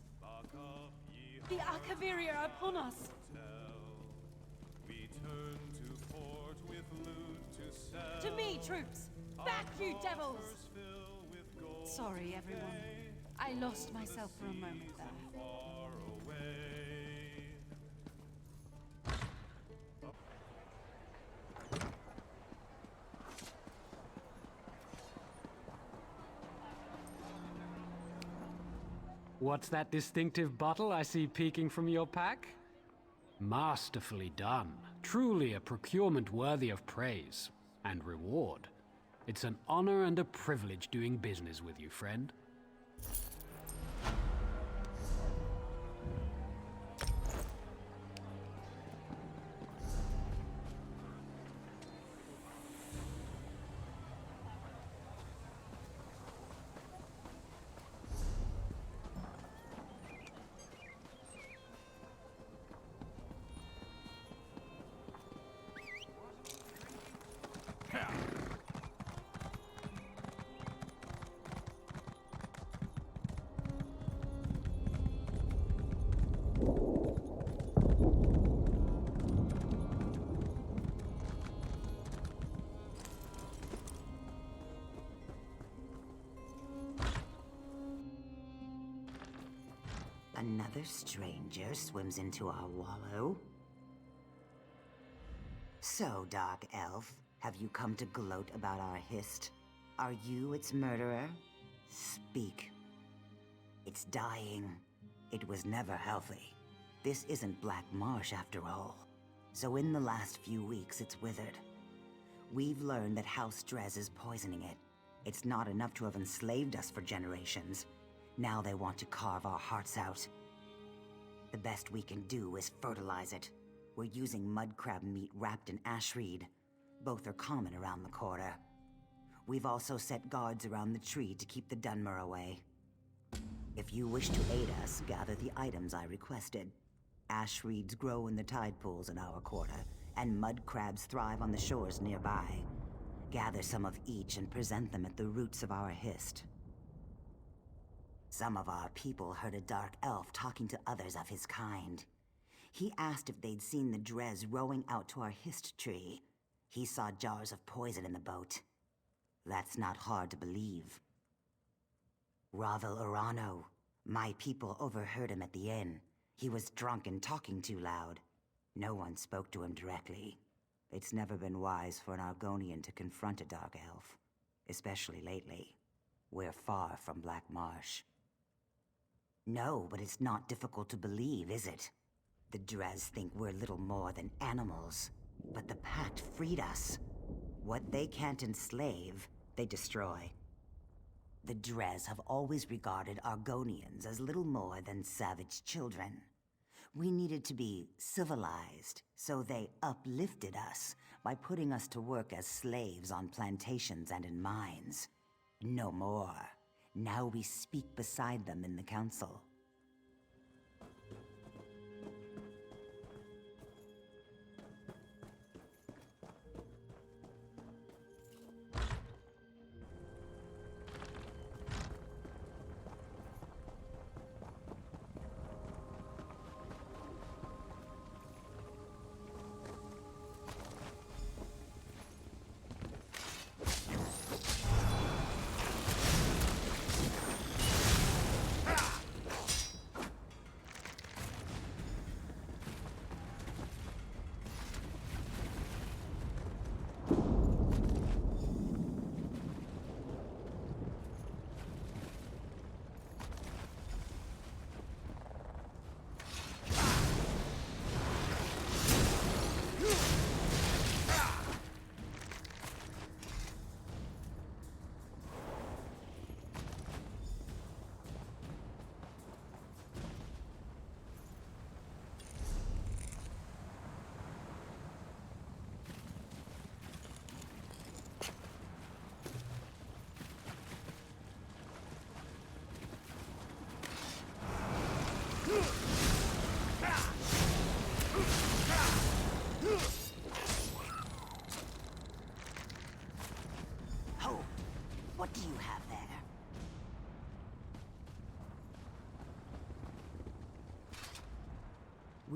The Akaviria are upon us! We turn to fort with loot to sell. To me, troops! Back, you devils! Sorry, everyone. I lost myself for a moment there. What's that distinctive bottle I see peeking from your pack? Masterfully done. Truly a procurement worthy of praise and reward. It's an honor and a privilege doing business with you, friend. Another stranger swims into our wallow. So, Dark Elf, have you come to gloat about our hist? Are you its murderer? Speak. It's dying. It was never healthy. This isn't Black Marsh after all. So in the last few weeks, it's withered. We've learned that House Drez is poisoning it. It's not enough to have enslaved us for generations. Now they want to carve our hearts out. The best we can do is fertilize it. We're using mudcrab meat wrapped in ashreed. Both are common around the quarter. We've also set guards around the tree to keep the Dunmer away. If you wish to aid us, gather the items I requested. Ashreeds grow in the tide pools in our quarter, and mudcrabs thrive on the shores nearby. Gather some of each and present them at the roots of our hist. Some of our people heard a dark elf talking to others of his kind. He asked if they'd seen the Drez rowing out to our hist tree. He saw jars of poison in the boat. That's not hard to believe. Ravel Urano. My people overheard him at the inn. He was drunk and talking too loud. No one spoke to him directly. It's never been wise for an Argonian to confront a dark elf. Especially lately. We're far from Black Marsh. No, but it's not difficult to believe, is it? The Drez think we're little more than animals. But the Pact freed us. What they can't enslave, they destroy. The Drez have always regarded Argonians as little more than savage children. We needed to be civilized, so they uplifted us by putting us to work as slaves on plantations and in mines. No more. Now we speak beside them in the council.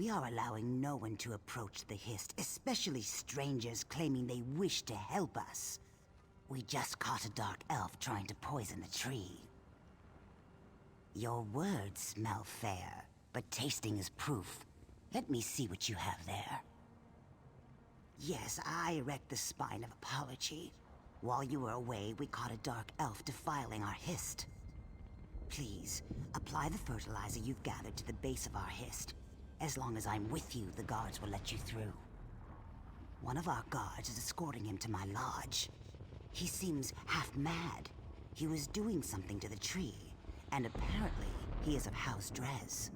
We are allowing no one to approach the Hist, especially strangers claiming they wish to help us. We just caught a dark elf trying to poison the tree. Your words smell fair, but tasting is proof. Let me see what you have there. Yes, I erect the spine of apology. While you were away, we caught a dark elf defiling our Hist. Please, apply the fertilizer you've gathered to the base of our Hist. As long as I'm with you, the guards will let you through. One of our guards is escorting him to my lodge. He seems half mad. He was doing something to the tree, and apparently he is of House Drez.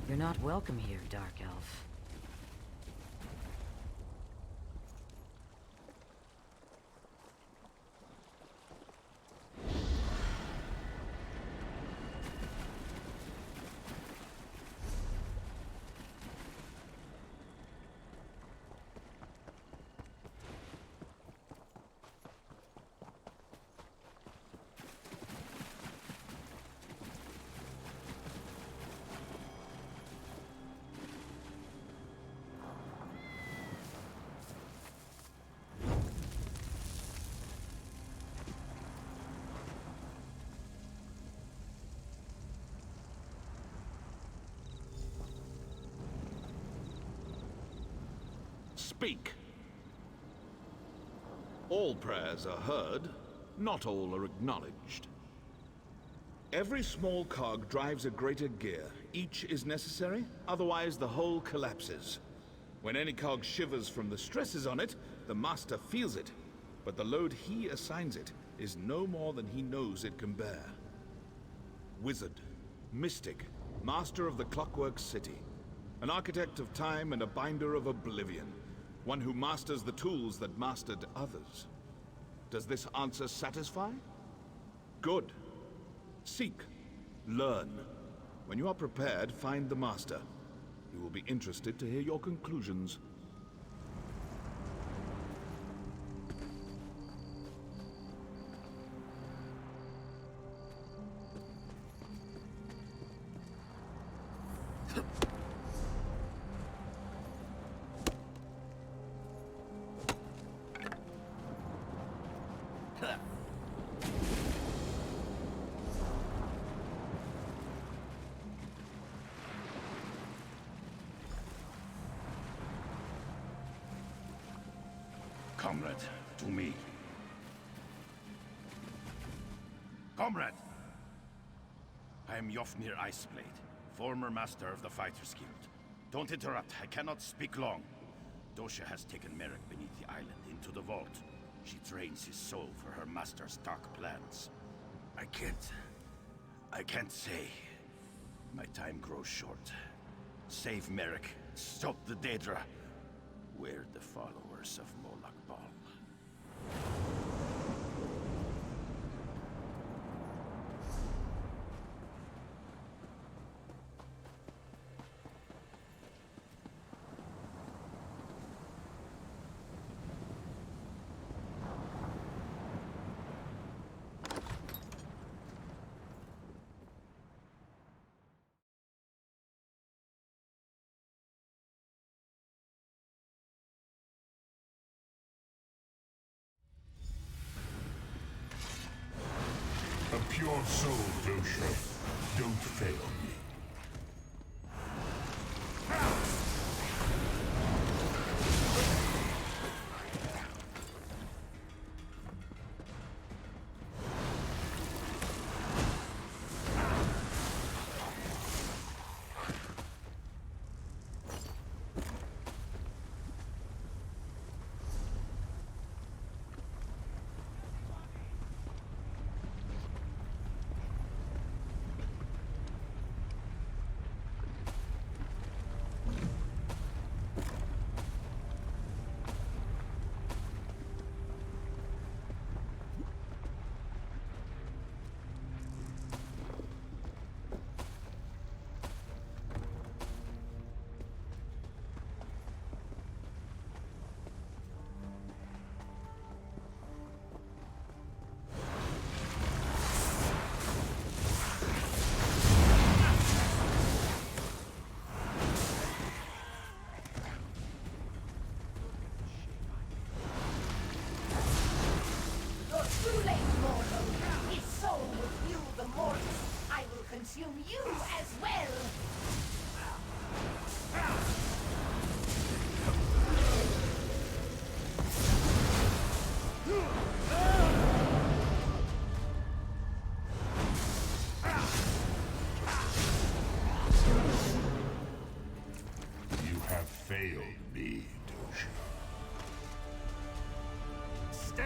You're not welcome here, Dark Elf. Speak. All prayers are heard, not all are acknowledged. Every small cog drives a greater gear. Each is necessary, otherwise the whole collapses. When any cog shivers from the stresses on it, the master feels it, but the load he assigns it is no more than he knows it can bear. Wizard, mystic, master of the Clockwork City, an architect of time and a binder of oblivion. One who masters the tools that mastered others. Does this answer satisfy? Good. Seek. Learn. When you are prepared, find the master. He will be interested to hear your conclusions. Comrade, to me. Comrade! I am Yofnir Iceblade, former master of the Fighters Guild. Don't interrupt, I cannot speak long. Dosha has taken Merrick beneath the island into the vault. She drains his soul for her master's dark plans. I can't say. My time grows short. Save Merrick, stop the Daedra. We're the followers of Moloch Ball. A pure soul, Dosha. Don't fail me.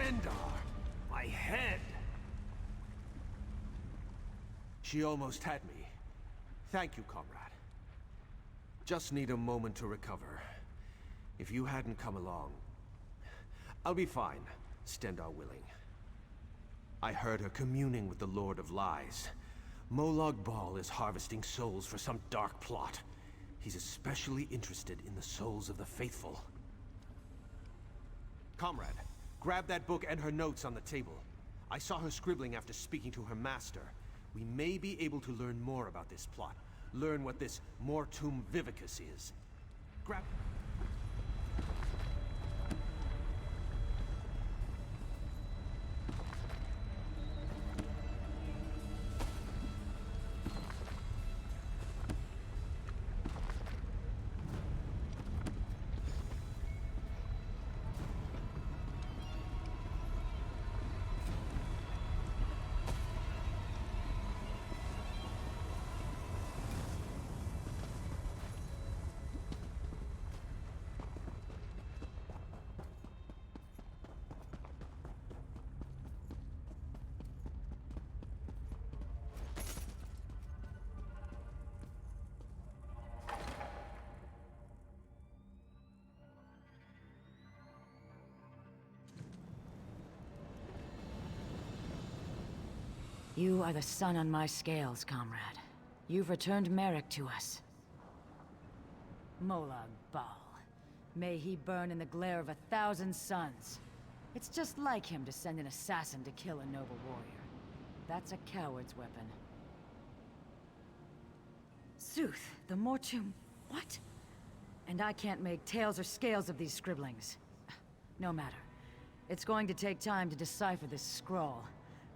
Stendarr! My head! She almost had me. Thank you, comrade. Just need a moment to recover. If you hadn't come along... I'll be fine, Stendarr willing. I heard her communing with the Lord of Lies. Molag Bal is harvesting souls for some dark plot. He's especially interested in the souls of the faithful. Comrade, grab that book and her notes on the table. I saw her scribbling after speaking to her master. We may be able to learn more about this plot. Learn what this Mortum Vivicus is. Grab... You are the sun on my scales, comrade. You've returned Merrick to us. Molag Bal. May he burn in the glare of 1,000 suns. It's just like him to send an assassin to kill a noble warrior. That's a coward's weapon. Sooth, the Mortum... what? And I can't make tails or scales of these scribblings. No matter. It's going to take time to decipher this scroll.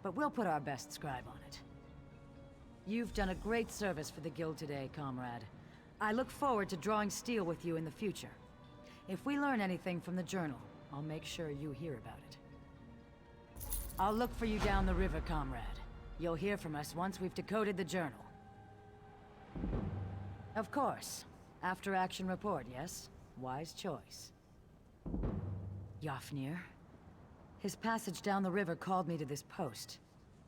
But we'll put our best scribe on it. You've done a great service for the Guild today, comrade. I look forward to drawing steel with you in the future. If we learn anything from the journal, I'll make sure you hear about it. I'll look for you down the river, comrade. You'll hear from us once we've decoded the journal. Of course. After-action report, yes? Wise choice. Yofnir. His passage down the river called me to this post.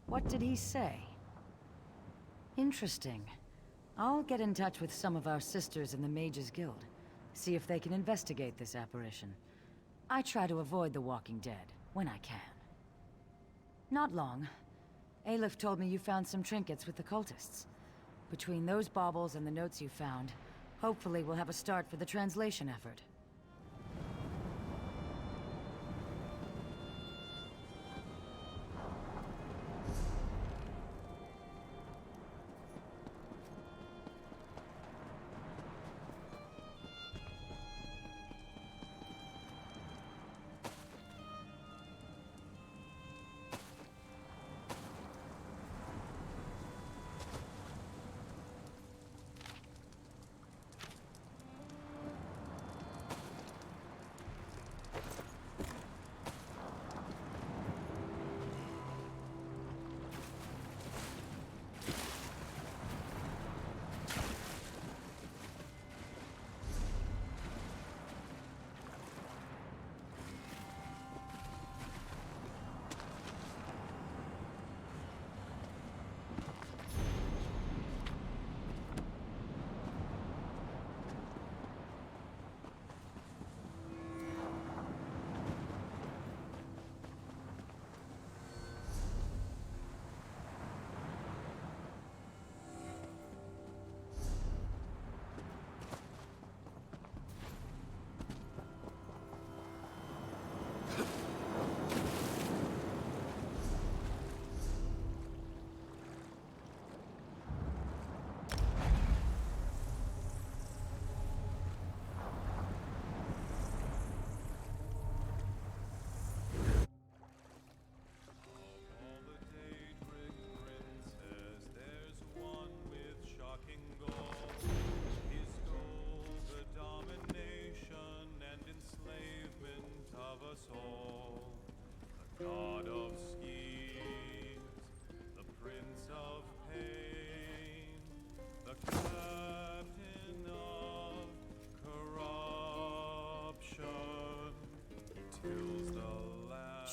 What did he say? Interesting. I'll get in touch with some of our sisters in the Mages Guild. See if they can investigate this apparition. I try to avoid the Walking Dead, when I can. Not long. Aleph told me you found some trinkets with the cultists. Between those baubles and the notes you found, hopefully we'll have a start for the translation effort.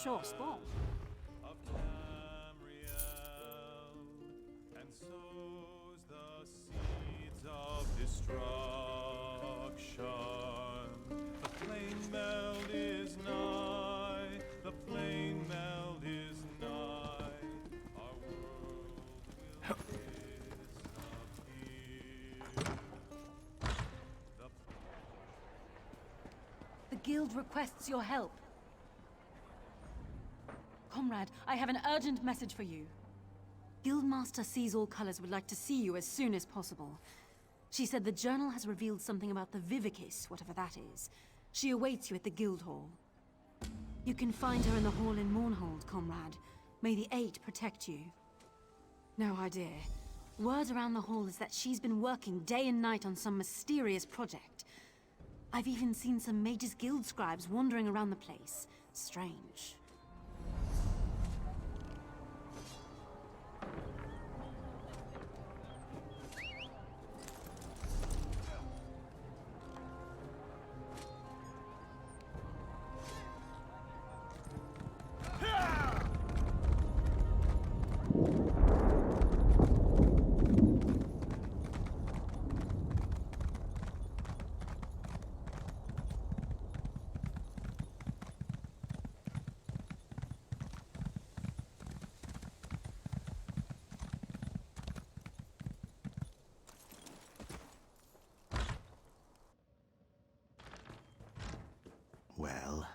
Sure, spawn. of Tamriel, and sows the seeds of destruction. The flame meld is nigh, the flame meld is nigh. Our world will disappear. The guild requests your help. Comrade, I have an urgent message for you. Guildmaster Sees All Colors would like to see you as soon as possible. She said the journal has revealed something about the Vivicis, whatever that is. She awaits you at the guild hall. You can find her in the hall in Mournhold, comrade. May the Eight protect you. No idea. Word around the hall is that she's been working day and night on some mysterious project. I've even seen some Mages Guild scribes wandering around the place. Strange. Well?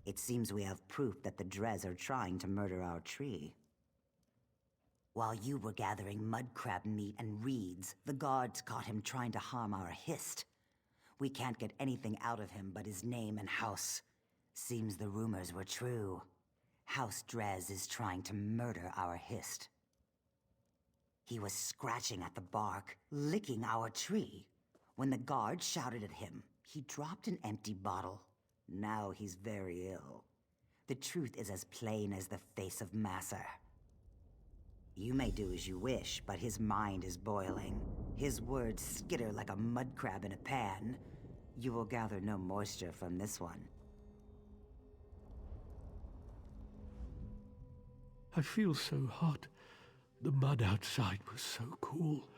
It seems we have proof that the Dres are trying to murder our tree. While you were gathering mudcrab meat and reeds, the guards caught him trying to harm our Hist. We can't get anything out of him but his name and house. Seems the rumors were true. House Dres is trying to murder our Hist. He was scratching at the bark, licking our tree. When the guard shouted at him, he dropped an empty bottle. Now he's very ill. The truth is as plain as the face of Masser. You may do as you wish, but his mind is boiling. His words skitter like a mud crab in a pan. You will gather no moisture from this one. I feel so hot. The mud outside was so cool.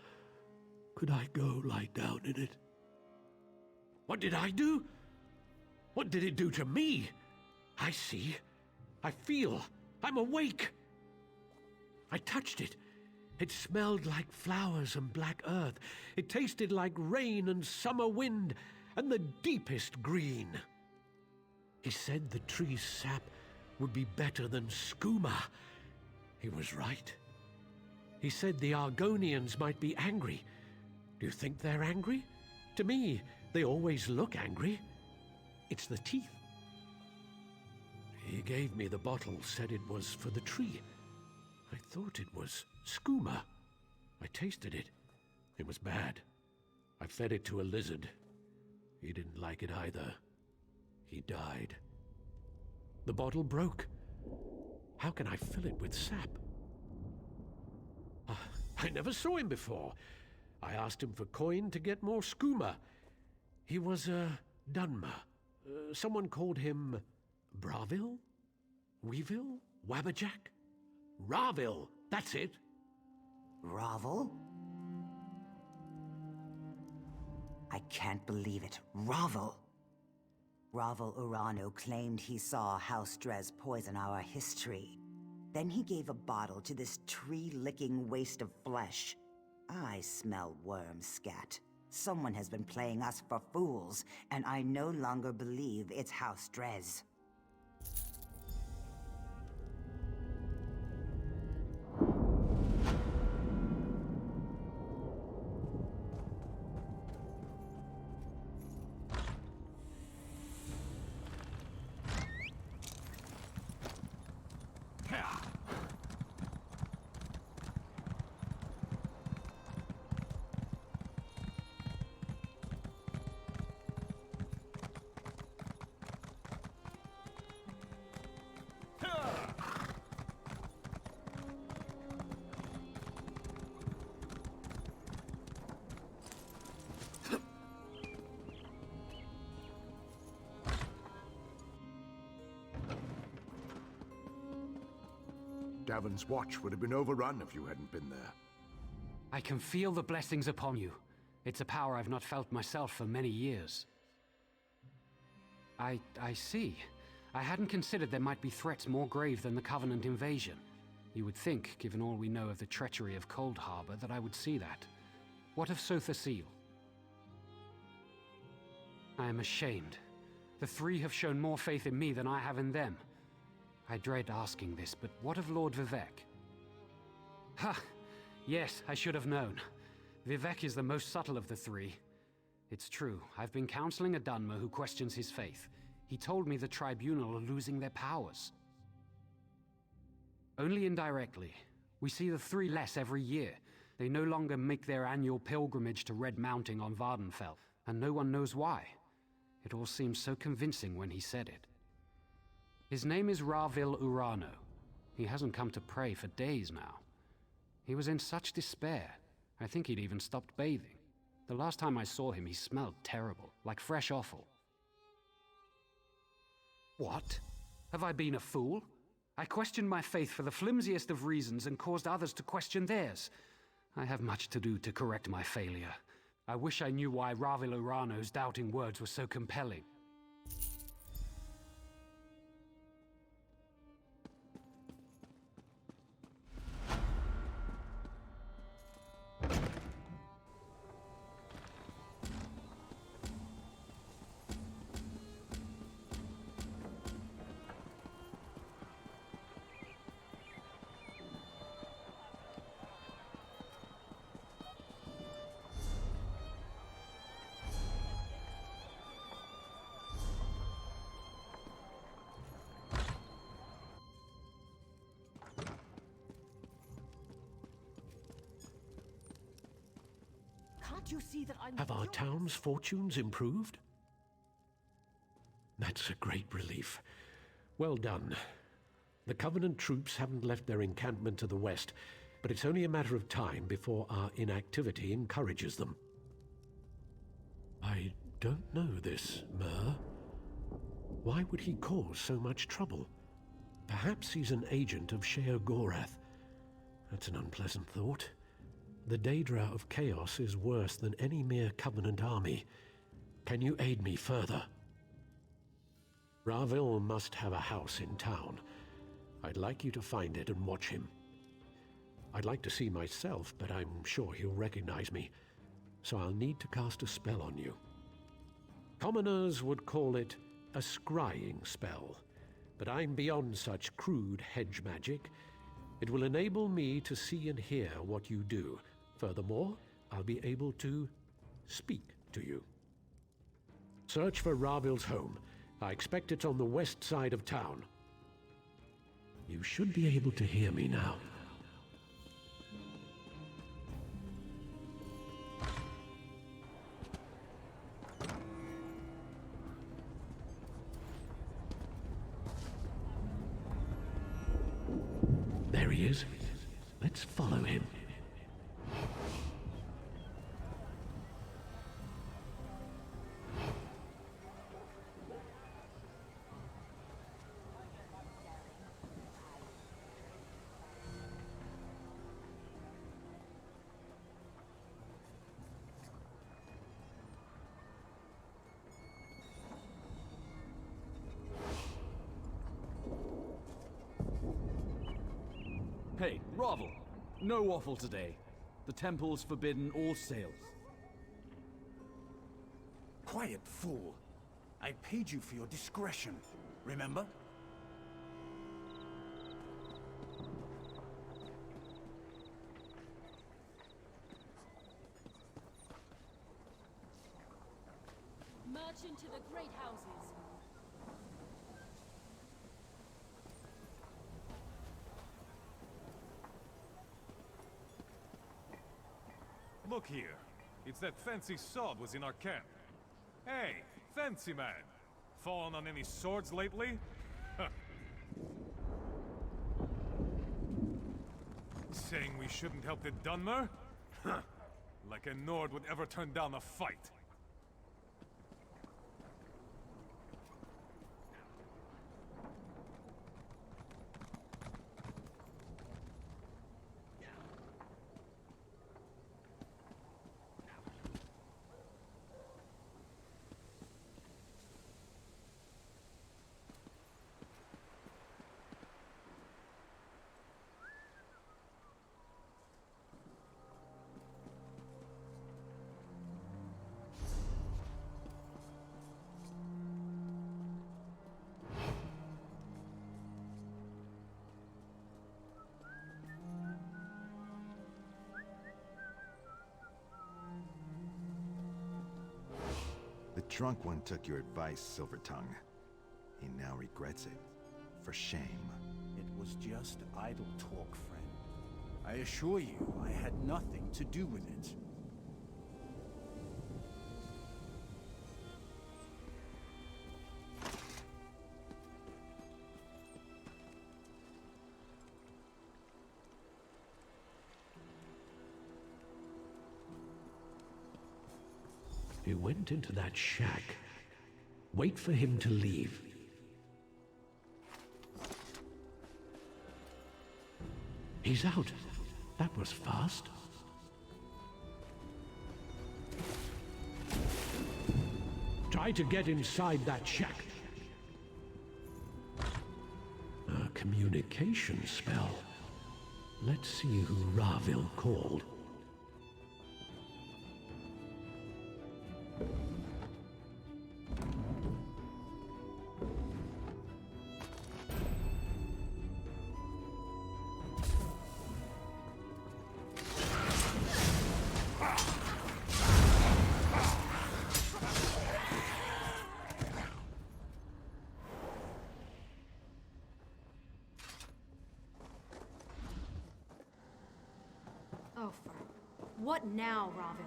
Could I go lie down in it? What did I do? What did it do to me? I see. I feel. I'm awake. I touched it. It smelled like flowers and black earth. It tasted like rain and summer wind and the deepest green. He said the tree's sap would be better than skooma. He was right. He said the Argonians might be angry. Do you think they're angry? To me, they always look angry. It's the teeth. He gave me the bottle, said it was for the tree. I thought it was skooma. I tasted it. It was bad. I fed it to a lizard. He didn't like it either. He died. The bottle broke. How can I fill it with sap? I never saw him before. I asked him for coin to get more skooma. He was a Dunmer. Someone called him Bravil? Weevil? Wabberjack? Ravil, that's it. Ravel? I can't believe it. Ravel! Ravel Urano claimed he saw House Dres poison our history. Then he gave a bottle to this tree-licking waste of flesh. I smell worm scat. Someone has been playing us for fools, and I no longer believe it's House Dres. Davon's watch would have been overrun if you hadn't been there. I can feel the blessings upon you. It's a power I've not felt myself for many years. I see. I hadn't considered there might be threats more grave than the Covenant invasion. You would think, given all we know of the treachery of Cold Harbor, that I would see that. What of Sotha Seal? I am ashamed. The three have shown more faith in me than I have in them. I dread asking this, but what of Lord Vivek? Ha! Yes, I should have known. Vivek is the most subtle of the three. It's true, I've been counseling a Dunmer who questions his faith. He told me the Tribunal are losing their powers. Only indirectly. We see the three less every year. They no longer make their annual pilgrimage to Red Mountain on Vardenfell, and no one knows why. It all seemed so convincing when he said it. His name is Ravil Urano. He hasn't come to pray for days now. He was in such despair. I think he'd even stopped bathing. The last time I saw him, he smelled terrible, like fresh offal. What? Have I been a fool? I questioned my faith for the flimsiest of reasons and caused others to question theirs. I have much to do to correct my failure. I wish I knew why Ravil Urano's doubting words were so compelling. You see that I'm Have our town's fortunes improved? That's a great relief. Well done. The Covenant troops haven't left their encampment to the west, but it's only a matter of time before our inactivity encourages them. I don't know this, Myr. Why would he cause so much trouble? Perhaps he's an agent of Sheogorath. That's an unpleasant thought. The Daedra of Chaos is worse than any mere Covenant army. Can you aid me further? Ravil must have a house in town. I'd like you to find it and watch him. I'd like to see myself, but I'm sure he'll recognize me, so I'll need to cast a spell on you. Commoners would call it a scrying spell, but I'm beyond such crude hedge magic. It will enable me to see and hear what you do. Furthermore, I'll be able to speak to you. Search for Ravil's home. I expect it's on the west side of town. You should be able to hear me now. There he is. Let's follow him. Hey, Ravil! No waffle today. The temple's forbidden all sales. Quiet, fool. I paid you for your discretion, remember? Merchant to the great houses. Look here. It's that fancy sword was in our camp. Hey, fancy man. Fallen on any swords lately? Saying we shouldn't help the Dunmer? Like a Nord would ever turn down a fight. Drunk One took your advice, Silver Tongue. He now regrets it. For shame. It was just idle talk, friend. I assure you, I had nothing to do with it. You went into that shack. Wait for him to leave. He's out. That was fast. Try to get inside that shack. A communication spell. Let's see who Ravil called. Oh, what now, Ravil?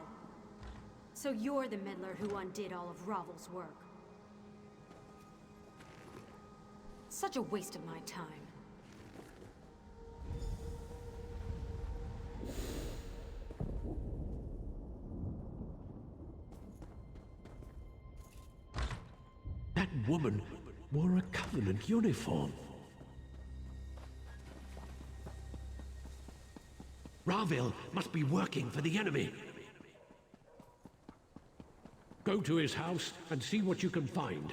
So you're the meddler who undid all of Ravel's work. Such a waste of my time. That woman wore a Covenant uniform. Ravil must be working for the enemy. Go to his house and see what you can find.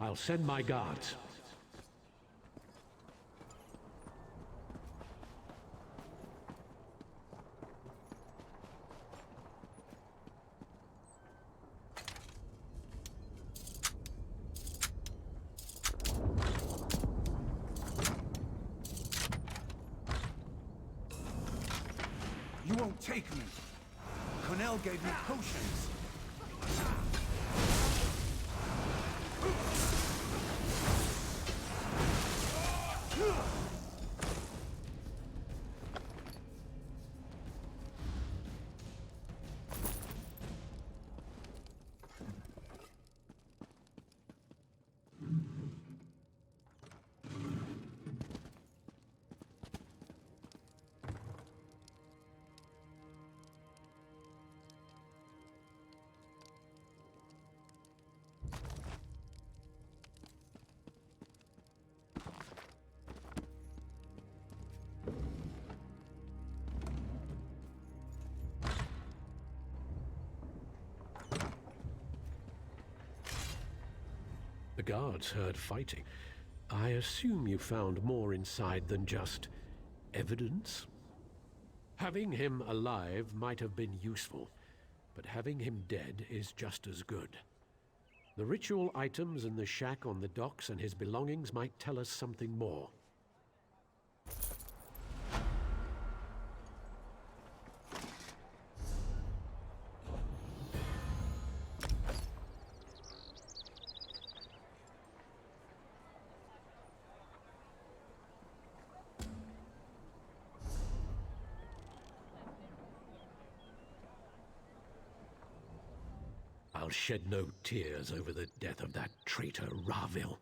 I'll send my guards. You won't take me. Cornell gave me potions. The guards heard fighting. I assume you found more inside than just evidence? Having him alive might have been useful, but having him dead is just as good. The ritual items in the shack on the docks and his belongings might tell us something more. I'll shed no tears over the death of that traitor Ravil.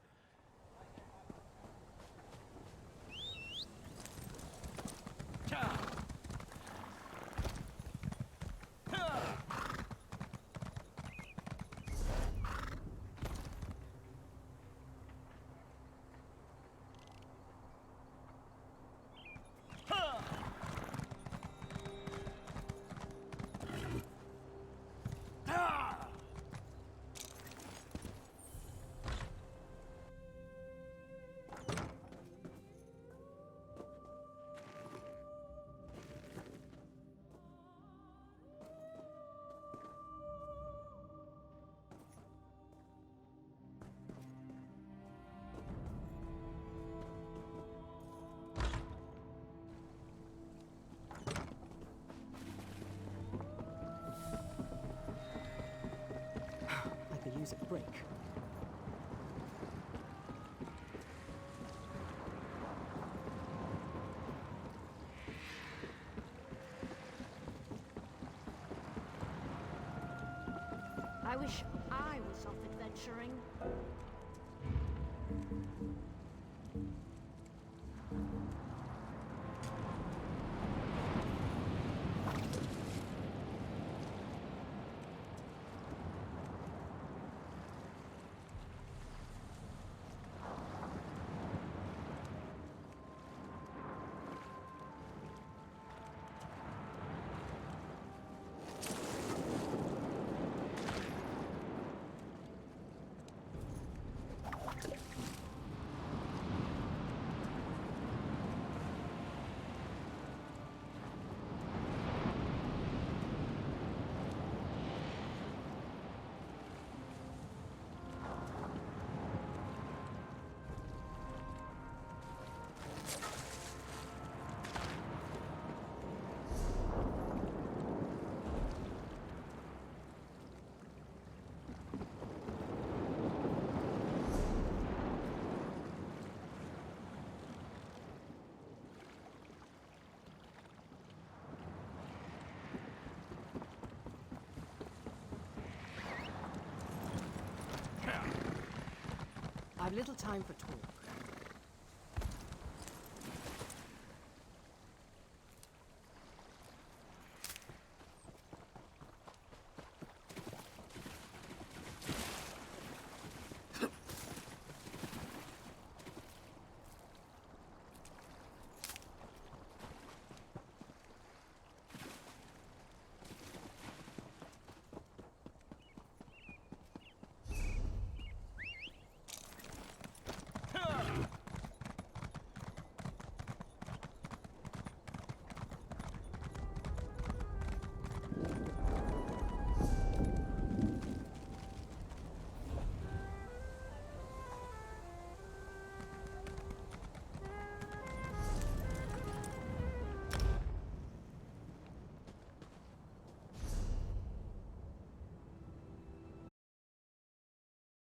it break. I wish I was off adventuring. I've little time for talk.